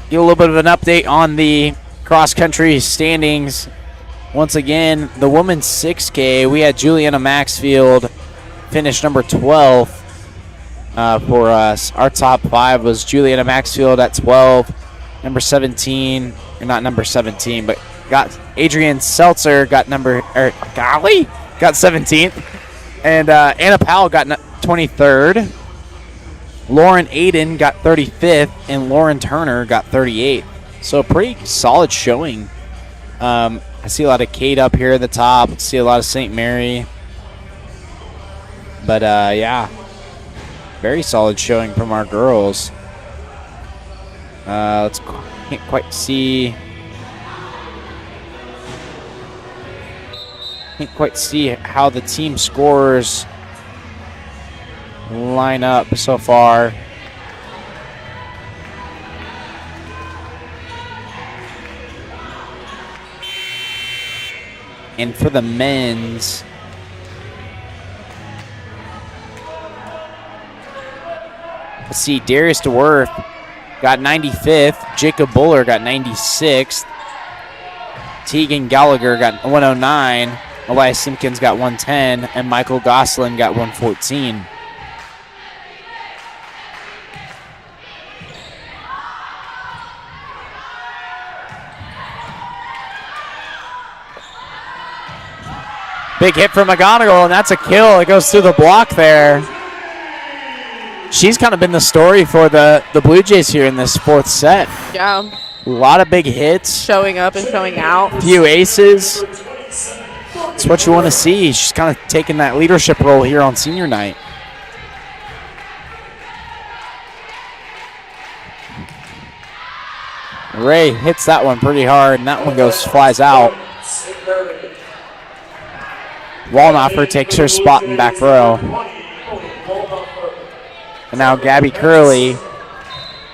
get a little bit of an update on the cross-country standings. Once again, the women's 6K, we had Juliana Maxfield finish number 12 for us. Our top 5 was Juliana Maxfield at 12, number 17, or not number 17, but got Adrienne Seltzer got got 17th, and Anna Powell got 23rd. Lauren Aiden got 35th, and Lauren Turner got 38th. So a pretty solid showing. I see a lot of Kate up here at the top. I see a lot of St. Mary. But, yeah, very solid showing from our girls. Can't quite see. Can't quite see how the team scores line up so far. And for the men's, let's see, Darius DeWorth got 95th. Jacob Buller got 96th. Tegan Gallagher got 109. Elias Simpkins got 110. And Michael Goslin got 114. Big hit from McGonigal, and that's a kill. It goes through the block there. She's kind of been the story for the Blue Jays here in this fourth set. Yeah. A lot of big hits. Showing up and showing out. Few aces. That's what you want to see. She's kind of taking that leadership role here on senior night. Ray hits that one pretty hard, and that one flies out. Wallnoffer takes her spot in back row. And now Gabby Curley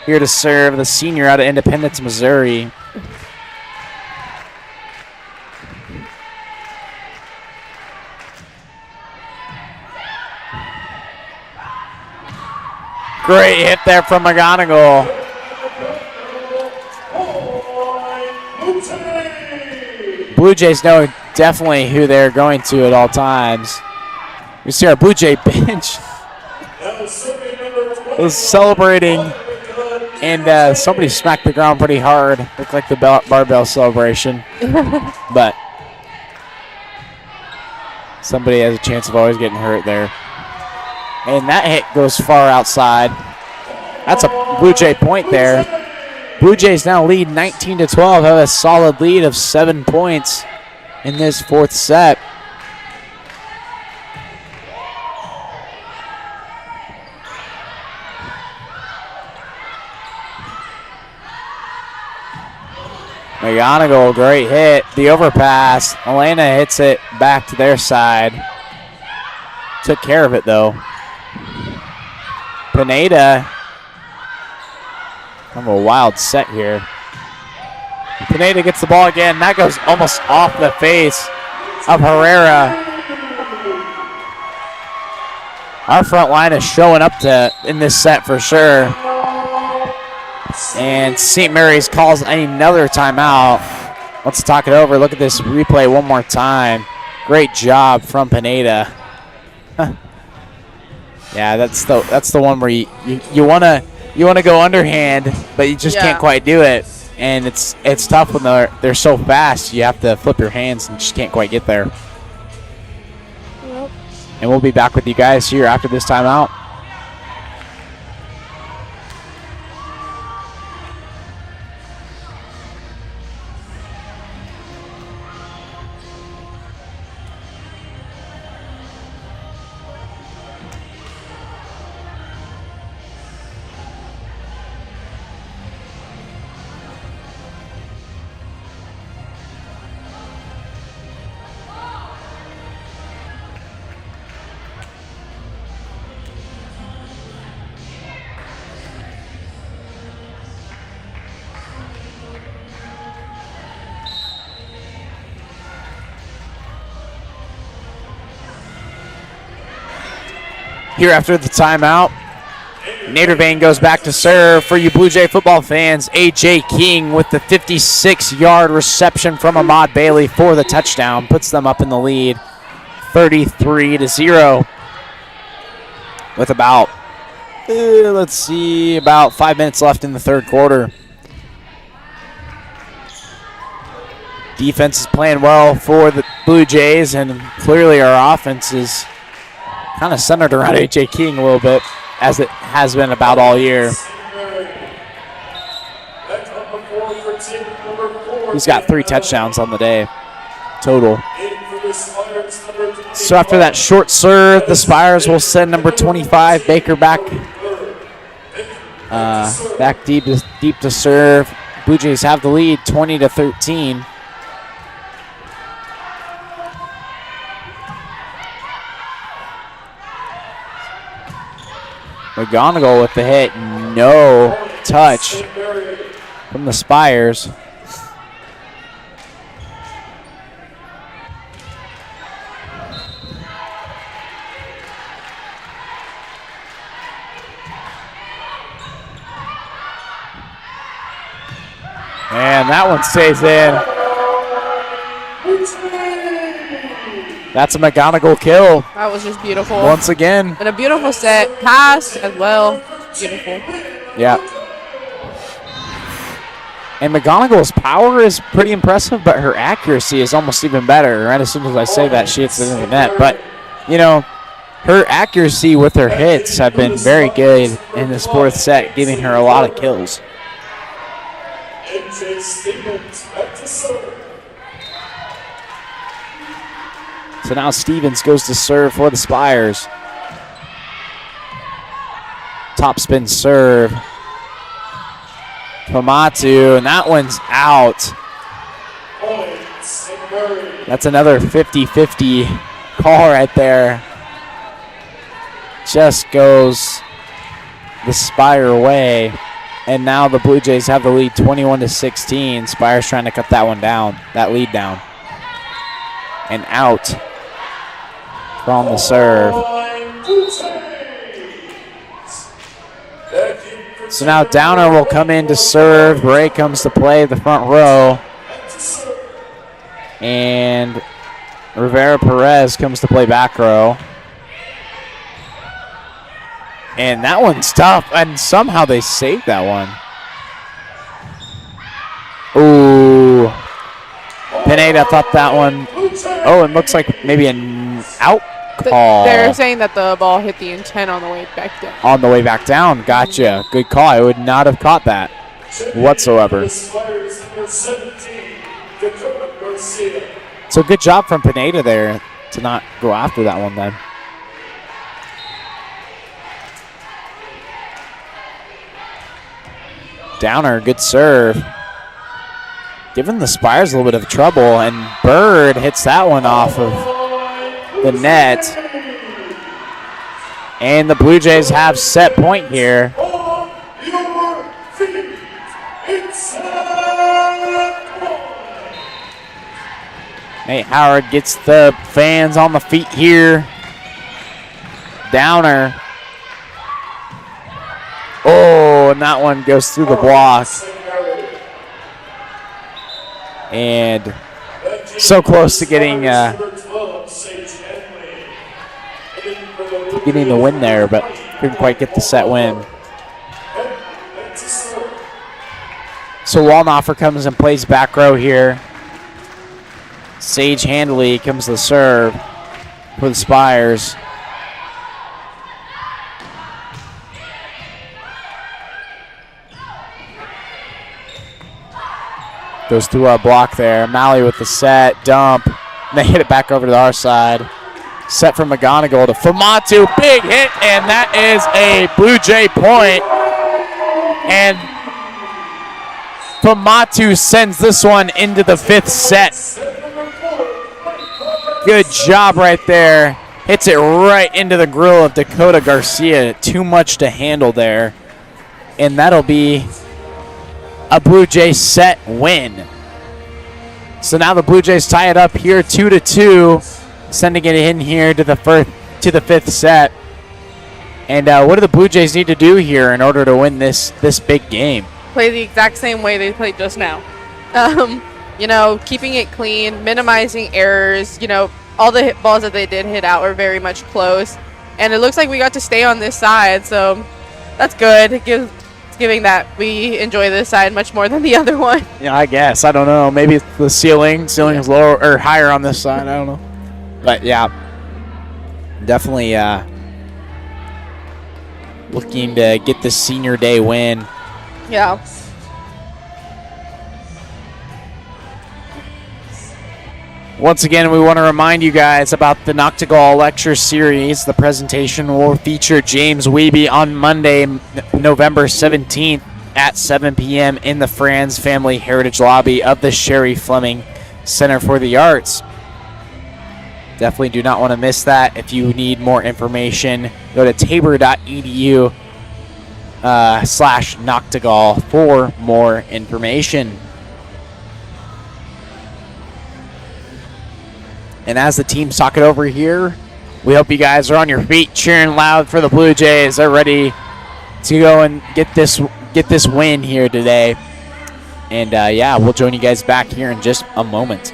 here to serve, the senior out of Independence, Missouri. Great hit there from McGonigal. Blue Jays know definitely who they're going to at all times. You see our Blue Jay bench is celebrating, and somebody smacked the ground pretty hard. Looked like the barbell celebration. But somebody has a chance of always getting hurt there. And that hit goes far outside. That's a Blue Jay point there. Blue Jays now lead 19-12, have a solid lead of 7 points in this fourth set. McGonigal, great hit. The overpass. Elena hits it back to their side. Took care of it, though. Pineda. Kind of a wild set here. Pineda gets the ball again. That goes almost off the face of Herrera. Our front line is showing up in this set for sure. And St. Mary's calls another timeout. Let's talk it over. Look at this replay one more time. Great job from Pineda. Yeah, that's the one where you wanna go underhand, but you just can't quite do it. And it's tough when they're so fast. You have to flip your hands and just can't quite get there. Yep. And we'll be back with you guys here after this timeout. Here after the timeout, Nader Vane goes back to serve. For you Blue Jay football fans, A.J. King with the 56-yard reception from Ahmad Bailey for the touchdown. Puts them up in the lead, 33-0. With about, about 5 minutes left in the third quarter. Defense is playing well for the Blue Jays, and clearly our offense is kind of centered around A.J. King a little bit, as it has been about all year. He's got 3 touchdowns on the day total. So after that short serve, the Spires will send number 25, Baker, back deep to serve. Blue Jays have the lead, 20-13. McGonigal with the hit, no touch from the Spires. And that one stays in. That's a McGonigal kill. That was just beautiful. Once again. And a beautiful set. Pass as well. Beautiful. Yeah. And McGonigal's power is pretty impressive, but her accuracy is almost even better. Right as soon as I say that, she hits it in the net. But, you know, her accuracy with her hits have been very good in this fourth set, giving her a lot of kills. So now Stevens goes to serve for the Spires. Top spin serve. Pomatu, and that one's out. That's another 50-50 call right there. Just goes the Spire way. And now the Blue Jays have the lead 21-16. Spire's trying to cut that one down, that lead down. And out from the serve. So now Downer will come in to serve. Ray comes to play the front row. And Rivera Perez comes to play back row. And that one's tough, and somehow they saved that one. Ooh. Pineda thought that one. Oh, it looks like maybe an out call. They're saying that the ball hit the antenna on the way back down. On the way back down. Gotcha. Good call. I would not have caught that whatsoever. So good job from Pineda there to not go after that one then. Downer, good serve. giving the Spires a little bit of trouble, and Bird hits that one off of the net. And the Blue Jays have set point here. Nate Howard gets the fans on the feet here. Downer. Oh, and that one goes through the block. And so close to getting the win there, but couldn't quite get the set win. So Walnoffer comes and plays back row here. Sage Handley comes to the serve for the Spires. Goes through our block there. Malley with the set, dump. And they hit it back over to our side. Set from McGonigal to Famatu. Big hit, and that is a Blue Jay point. And Famatu sends this one into the 5th set. Good job right there. Hits it right into the grill of Dakota Garcia. Too much to handle there. And that'll be a Blue Jay set win. So now the Blue Jays tie it up here 2-2, sending it in here to the 5th set. And what do the Blue Jays need to do here in order to win this big game? Play the exact same way they played just now. You know, keeping it clean, minimizing errors. You know, all the hit balls that they did hit out were very much close. And it looks like we got to stay on this side, so that's good. It's giving that we enjoy this side much more than the other one. Yeah, I guess. I don't know. Maybe it's the ceiling. Ceiling is lower or higher on this side. I don't know. But yeah, definitely looking to get the senior day win. Yeah. Once again, we want to remind you guys about the Noctegal Lecture Series. The presentation will feature James Wiebe on Monday, November 17th at 7 p.m. in the Franz Family Heritage Lobby of the Sherry Fleming Center for the Arts. Definitely do not want to miss that. If you need more information, go to tabor.edu/Noctegal for more information. And as the teams talk it over here, we hope you guys are on your feet cheering loud for the Blue Jays. They're ready to go and get this win here today. And yeah, we'll join you guys back here in just a moment.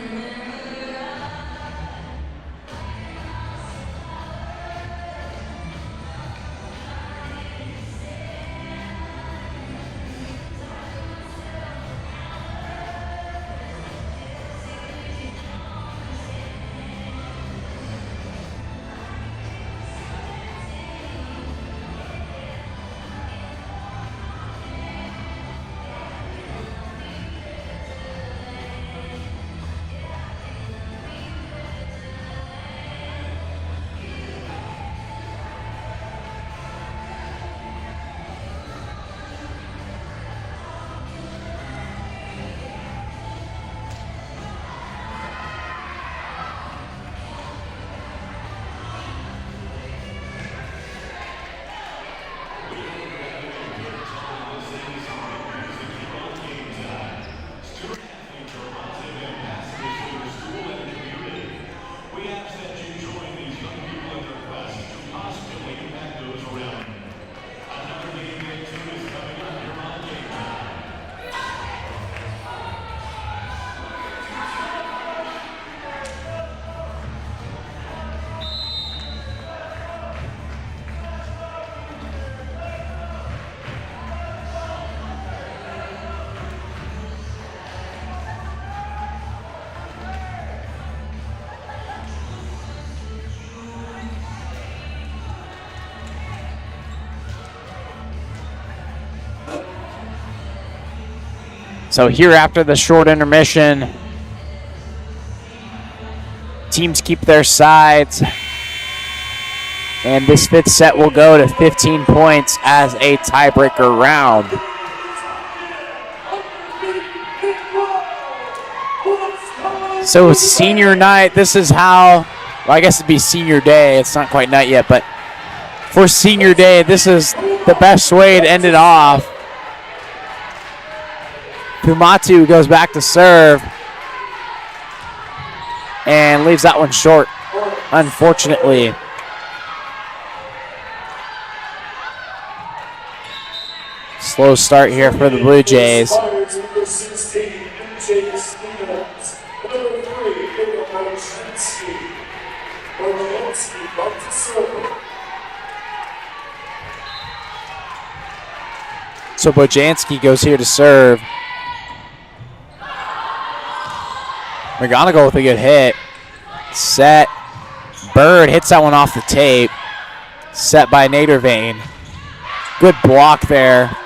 So here after the short intermission, teams keep their sides. And this 5th set will go to 15 points as a tiebreaker round. So senior night, this is how, well, I guess it'd be senior day. It's not quite night yet, but for senior day, this is the best way to end it off. Pumatu goes back to serve and leaves that one short, unfortunately. Slow start here for the Blue Jays. So Bojanski goes here to serve. McGonigal with a good hit. Set. Bird hits that one off the tape. Set by Nadervane. Good block there.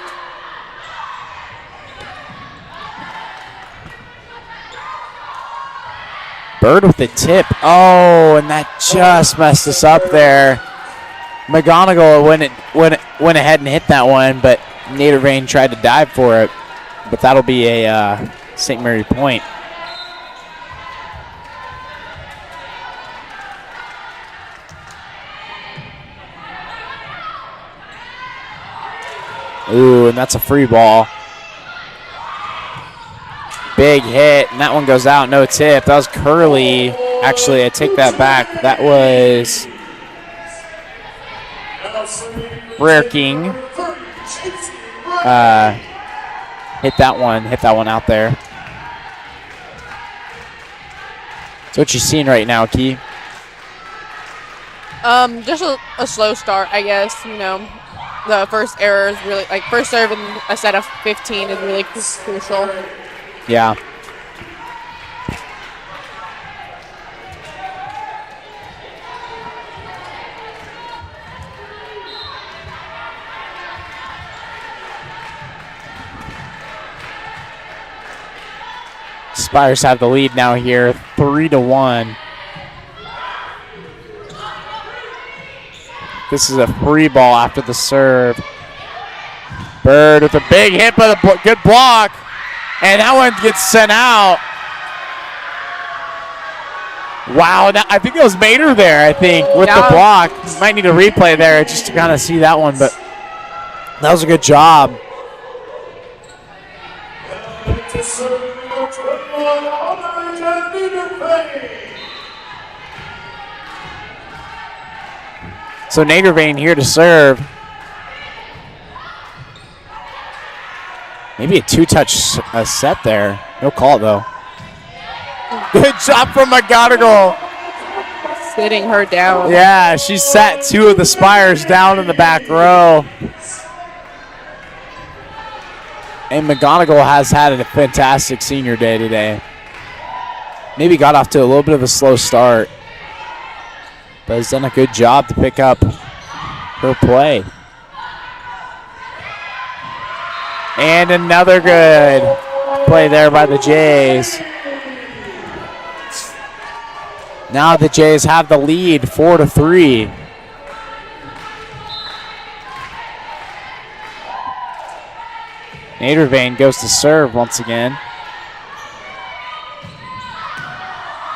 Bird with the tip. Oh, and that just messed us up there. McGonigal went ahead and hit that one, but Nadervane tried to dive for it. But that'll be a St. Mary point. Ooh, and that's a free ball. Big hit, and that one goes out, no tip. That was Curly. Actually, I take that back. That was Rare King. Hit that one out there. So what you seeing right now, Key? Just a slow start, I guess. You know, the first error is really, like, first serve in a set of 15 is really crucial. Yeah. Spires have the lead now here, 3-1. This is a free ball after the serve. Bird with a big hit, but a good block. And that one gets sent out. Wow, I think it was Mater there, I think, with the block. Might need a replay there just to kind of see that one, but that was a good job. So Nadervane here to serve. Maybe a two-touch set there. No call, though. Good job from McGonigal. Sitting her down. Yeah, she sat two of the Spires down in the back row. And McGonigal has had a fantastic senior day today. Maybe got off to a little bit of a slow start, but has done a good job to pick up her play. And another good play there by the Jays. Now the Jays have the lead, 4-3. Nadervane goes to serve once again.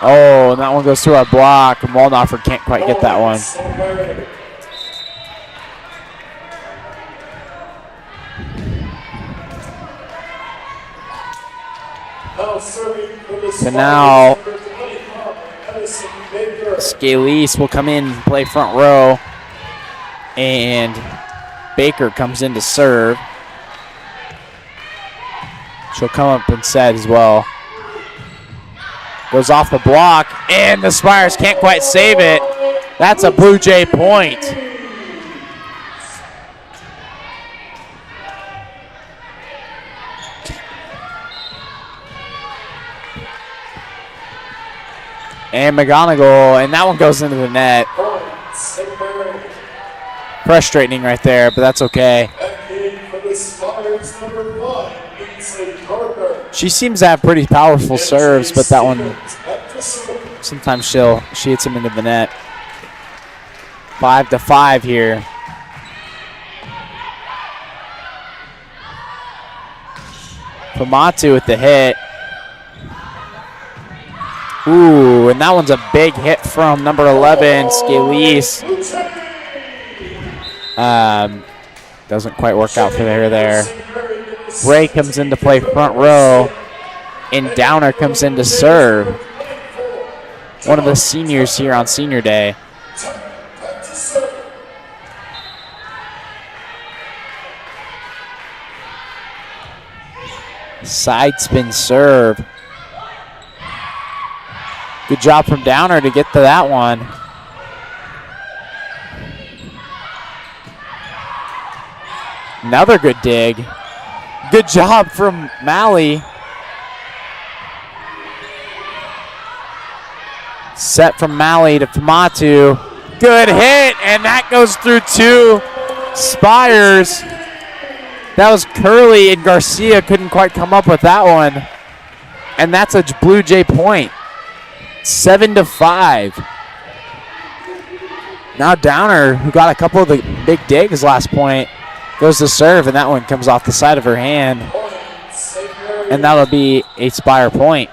Oh, and that one goes through our block, and Waldhofer can't quite get that one. So now Scalise will come in and play front row, and Baker comes in to serve. She'll come up and set as well. Goes off the block, and the Spires can't quite save it. That's a Blue Jay point. And McGonigal, and that one goes into the net. Frustrating right there, but that's okay. She seems to have pretty powerful serves, but that one, sometimes she hits him into the net. 5-5 here. Pumatu with the hit. Ooh, and that one's a big hit from number 11, Scalise. Doesn't quite work out for her there. Ray comes in to play front row, and Downer comes in to serve. One of the seniors here on senior day. Side spin serve. Good job from Downer to get to that one. Another good dig. Good job from Malley. Set from Malley to Famatu. Good hit, and that goes through 2 Spires. That was Curley, and Garcia couldn't quite come up with that one. And that's a Blue Jay point. 7-5. Now Downer, who got a couple of the big digs last point, goes to serve, and that one comes off the side of her hand. And that'll be a Spire point.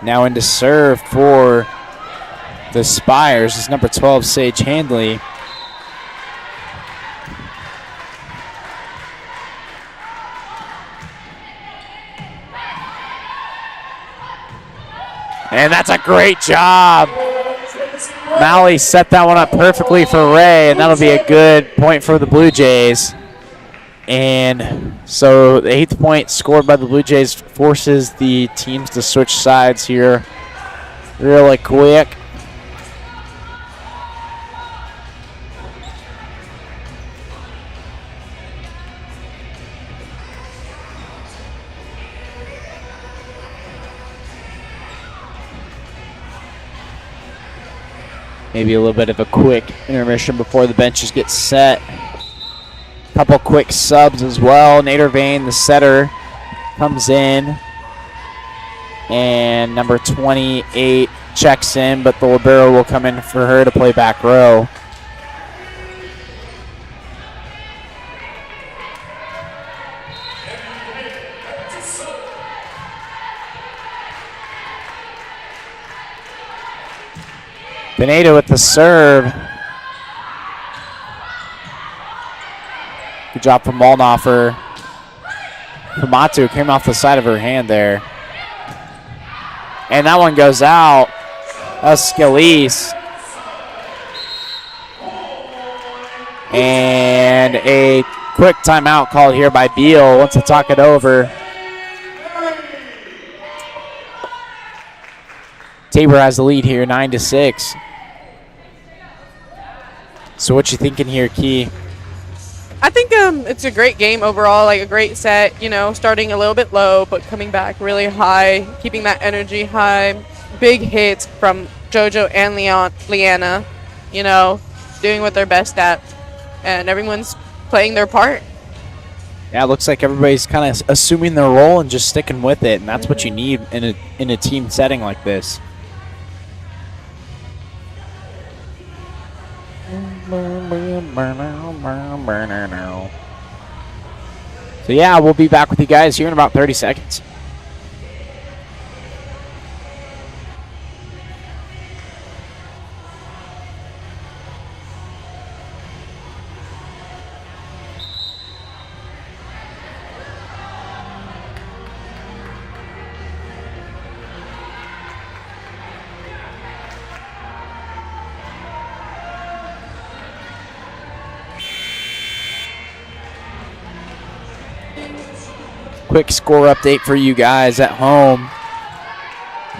Now into serve for the Spires is number 12, Sage Handley. And that's a great job. Malley set that one up perfectly for Ray, and that'll be a good point for the Blue Jays. And so the 8th point scored by the Blue Jays forces the teams to switch sides here really quick. Maybe a little bit of a quick intermission before the benches get set. Couple quick subs as well. Nader Vane, the setter, comes in. And number 28 checks in, but the libero will come in for her to play back row. Pineda with the serve. Good job from Molnhofer. Famatu came off the side of her hand there. And that one goes out. That's Scalise. And a quick timeout called here by Beal. Wants to talk it over. Tabor has the lead here, 9-6. So what you thinking here, Key? I think it's a great game overall, like a great set, you know, starting a little bit low, but coming back really high, keeping that energy high. Big hits from JoJo and Leanna, you know, doing what they're best at. And everyone's playing their part. Yeah, it looks like everybody's kind of assuming their role and just sticking with it, and that's what you need in a team setting like this. So yeah, we'll be back with you guys here in about 30 seconds. Quick score update for you guys at home.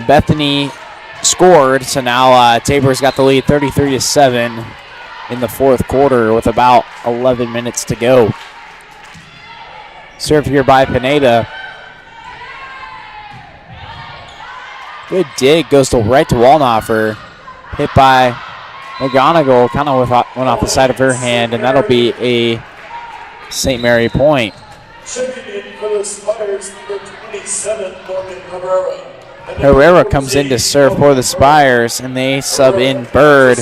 Bethany scored, so now Tabor's got the lead 33-7 in the 4th quarter with about 11 minutes to go. Serve here by Pineda. Good dig, goes right to Walnoffer. Hit by McGonigal, kind of went off the side of her hand, and that'll be a St. Mary point. Checking in for the Spires, number 27, Morgan Herrera. Herrera comes in to serve for the Spires, and they sub in Bird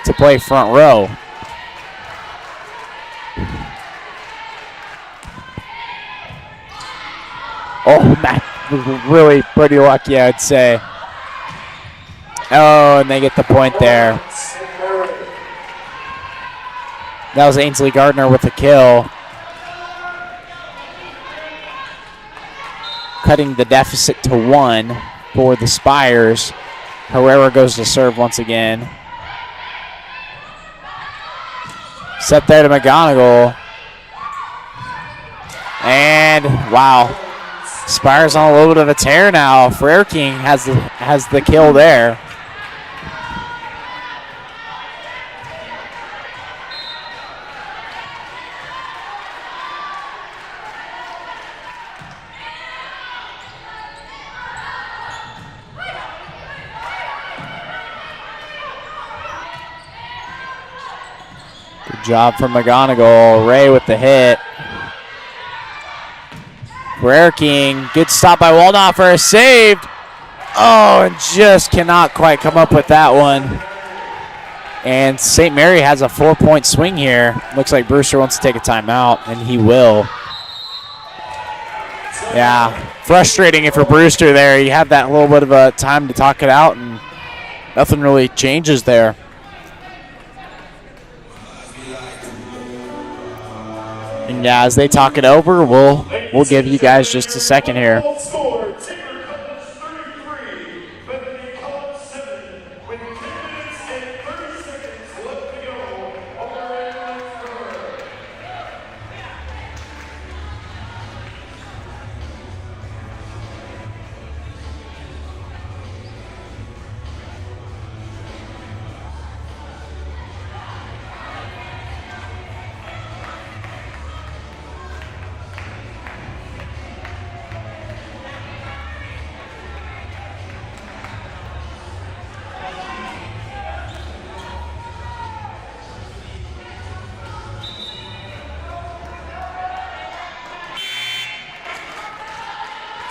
to play front row. Oh, Matt was really pretty lucky, I'd say. Oh, and they get the point there. That was Ainsley Gardner with the kill. Cutting the deficit to 1 for the Spires. Herrera goes to serve once again. Set there to McGonigal. And, wow. Spires on a little bit of a tear now. Frere King has the kill there. Good job from McGonigal. Ray with the hit. Frere King, good stop by Waldhofer, saved. Oh, and just cannot quite come up with that one. And St. Mary has a 4-point swing here. Looks like Brewster wants to take a timeout, and he will. Yeah, frustrating for Brewster there. You have that little bit of a time to talk it out, and nothing really changes there. And yeah, as they talk it over, we'll give you guys just a second here.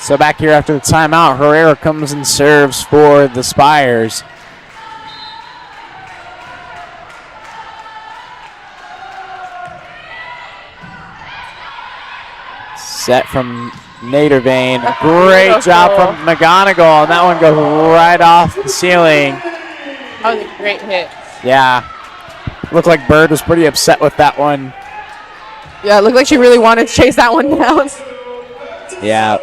So back here after the timeout, Herrera comes and serves for the Spires. Set from Nadervane. Great job from McGonigal, and that one goes right off the ceiling. That was a great hit. Yeah. Looked like Bird was pretty upset with that one. Yeah, it looked like she really wanted to chase that one down. Yeah.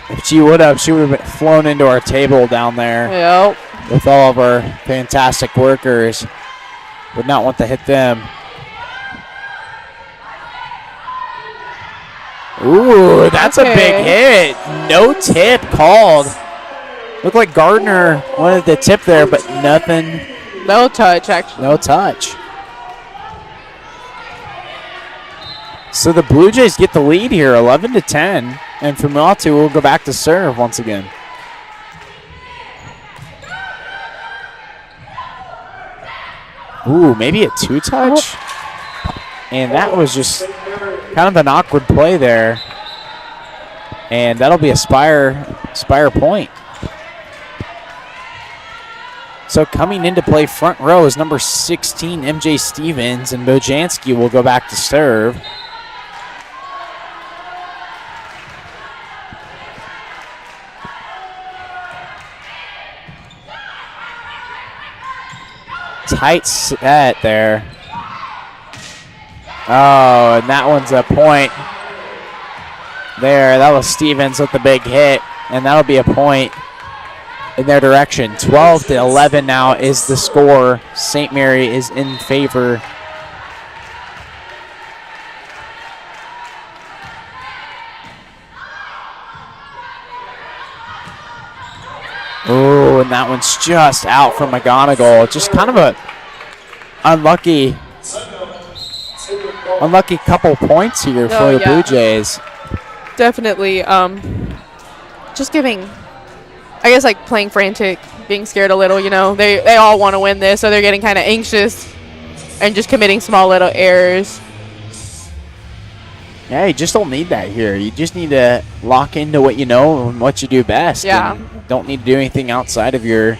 If she would have flown into our table down there. Yep. With all of our fantastic workers. Would not want to hit them. Ooh, that's a big hit. No tip called. Looked like Gardner wanted the tip there, but nothing. No touch, actually. No touch. So the Blue Jays get the lead here, 11-10. And Fumatu will go back to serve once again. Ooh, maybe a two-touch? And that was just kind of an awkward play there. And that'll be a Spire point. So coming into play front row is number 16, MJ Stevens, and Bojanski will go back to serve. Tight set there. Oh, and that one's a point there. That was Stevens with the big hit, and that'll be a point in their direction. 12-11 now is the score. St. Mary is in favor. Oh, and that one's just out from McGonigal. Just kind of a unlucky couple points here for the Blue Jays. Definitely. Just giving, I guess, like playing frantic, being scared a little, you know. They all want to win this, so they're getting kind of anxious and just committing small little errors. Yeah, you just don't need that here. You just need to lock into what you know and what you do best. Yeah. And don't need to do anything outside of your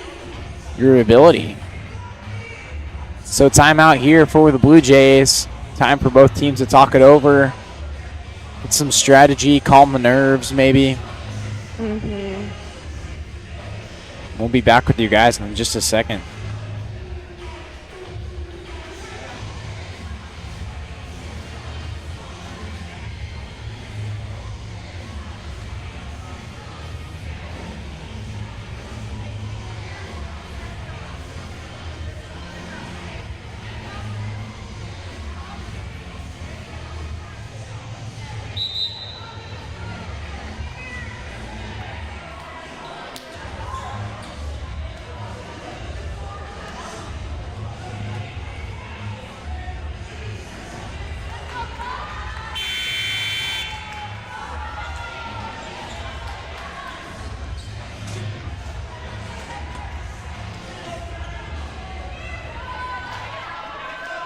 ability. So timeout here for the Blue Jays. Time for both teams to talk it over. Get some strategy, calm the nerves maybe. We'll be back with you guys in just a second.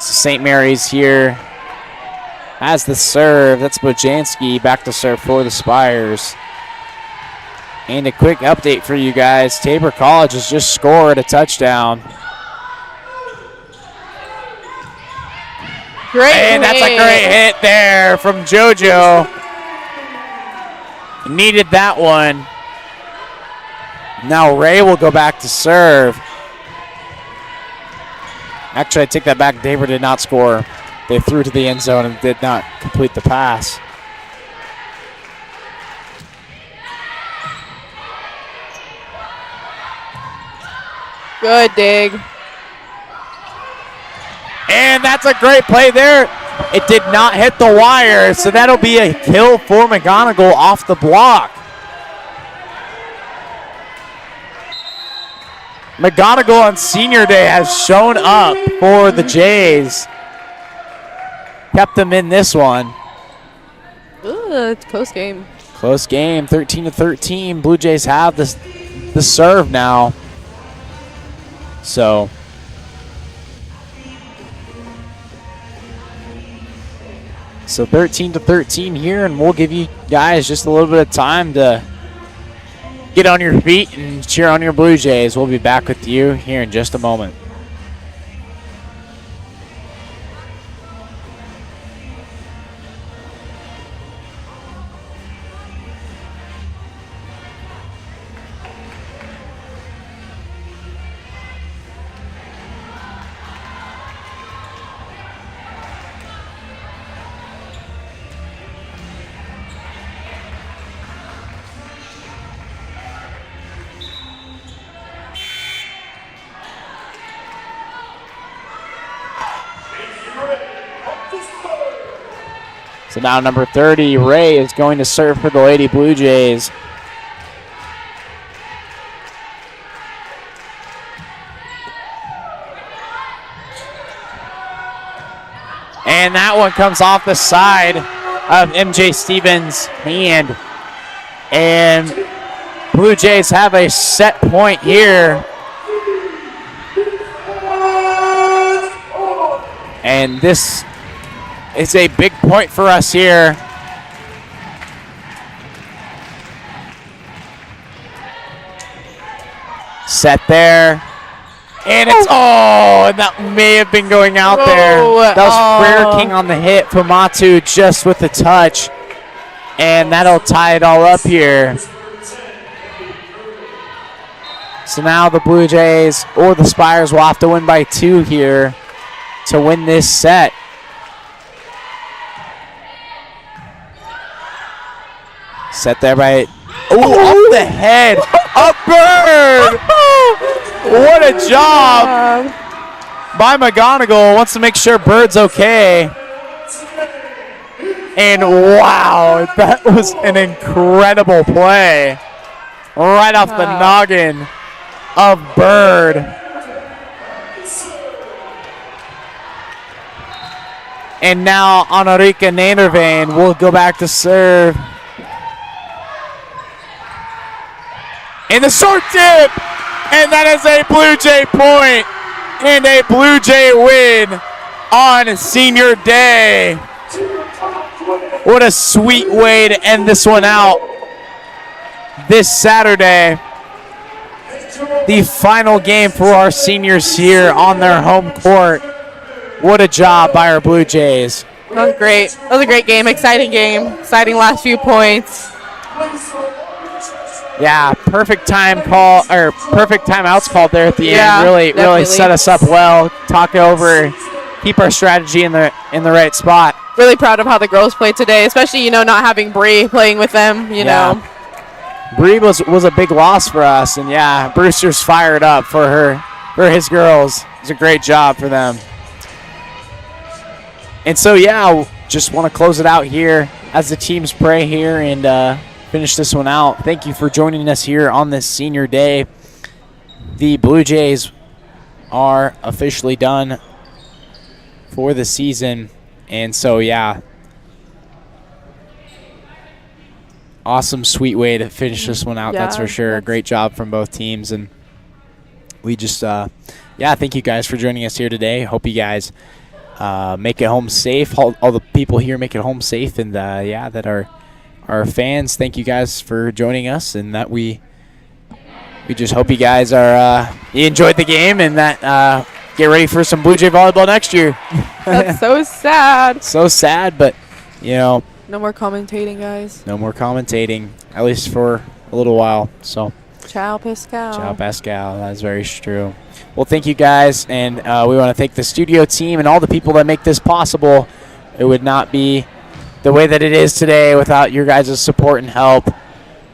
St. Mary's here has the serve. That's Bojanski back to serve for the Spires. And a quick update for you guys. Tabor College has just scored a touchdown. And that's a great hit there from JoJo. Needed that one. Now Ray will go back to serve. Actually, I take that back. Tabor did not score. They threw to the end zone and did not complete the pass. Good dig. And that's a great play there. It did not hit the wire, so that'll be a kill for McGonigal off the block. McGonigal on senior day has shown up for the Jays. Kept them in this one. Ooh, it's a close game. Close game, 13-13. Blue Jays have the serve now. So 13-13 here, and we'll give you guys just a little bit of time to get on your feet and cheer on your Blue Jays. We'll be back with you here in just a moment. So now number 30, Ray, is going to serve for the Lady Blue Jays. And that one comes off the side of MJ Stevens' hand. And Blue Jays have a set point here. And this is a big point for us here. Set there. And it's, and that may have been going out there. That was Prayer King on the hit for Matu just with the touch. And that'll tie it all up here. So now the Blue Jays or the Spires will have to win by 2 here to win this set. Set there by, off the head, a bird! What a job by McGonigal. Wants to make sure Bird's okay. And wow, that was an incredible play. Right off the noggin of Bird. And now Anarika Nanervane will go back to serve. In the short tip, and that is a Blue Jay point and a Blue Jay win on senior day. What a sweet way to end this one out this Saturday. The final game for our seniors here on their home court. What a job by our Blue Jays. That was great. That was a great game. Exciting game. Exciting last few points. Yeah, perfect time call or perfect timeouts called there at the end. Really definitely. set us up well. Talk over, keep our strategy in the right spot. Really proud of how the girls played today, especially not having Bree playing with them. You know. Bree was a big loss for us, and Brewster's fired up for his girls. It's a great job for them. And so just want to close it out here as the teams pray here and finish this one out. Thank you for joining us here on this senior day. The Blue Jays are officially done for the season, and so awesome, sweet way to finish this one out. That's for sure. Great job from both teams, and we just thank you guys for joining us here today. Hope you guys make it home safe. All the people here make it home safe, and that our fans, thank you guys for joining us, and that we just hope you guys you enjoyed the game, and that get ready for some Blue Jay volleyball next year. That's so sad. So sad, but no more commentating, guys. No more commentating, at least for a little while. So Ciao, Pascal. Ciao, Pascal. That's very true. Well, thank you guys, and we want to thank the studio team and all the people that make this possible. It would not be the way that it is today without your guys' support and help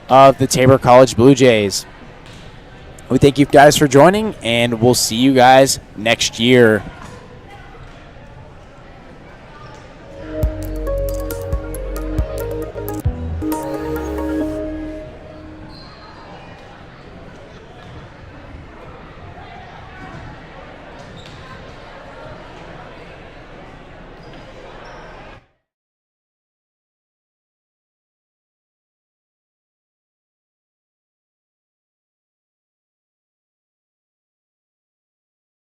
of the Tabor College Blue Jays. We thank you guys for joining, and we'll see you guys next year.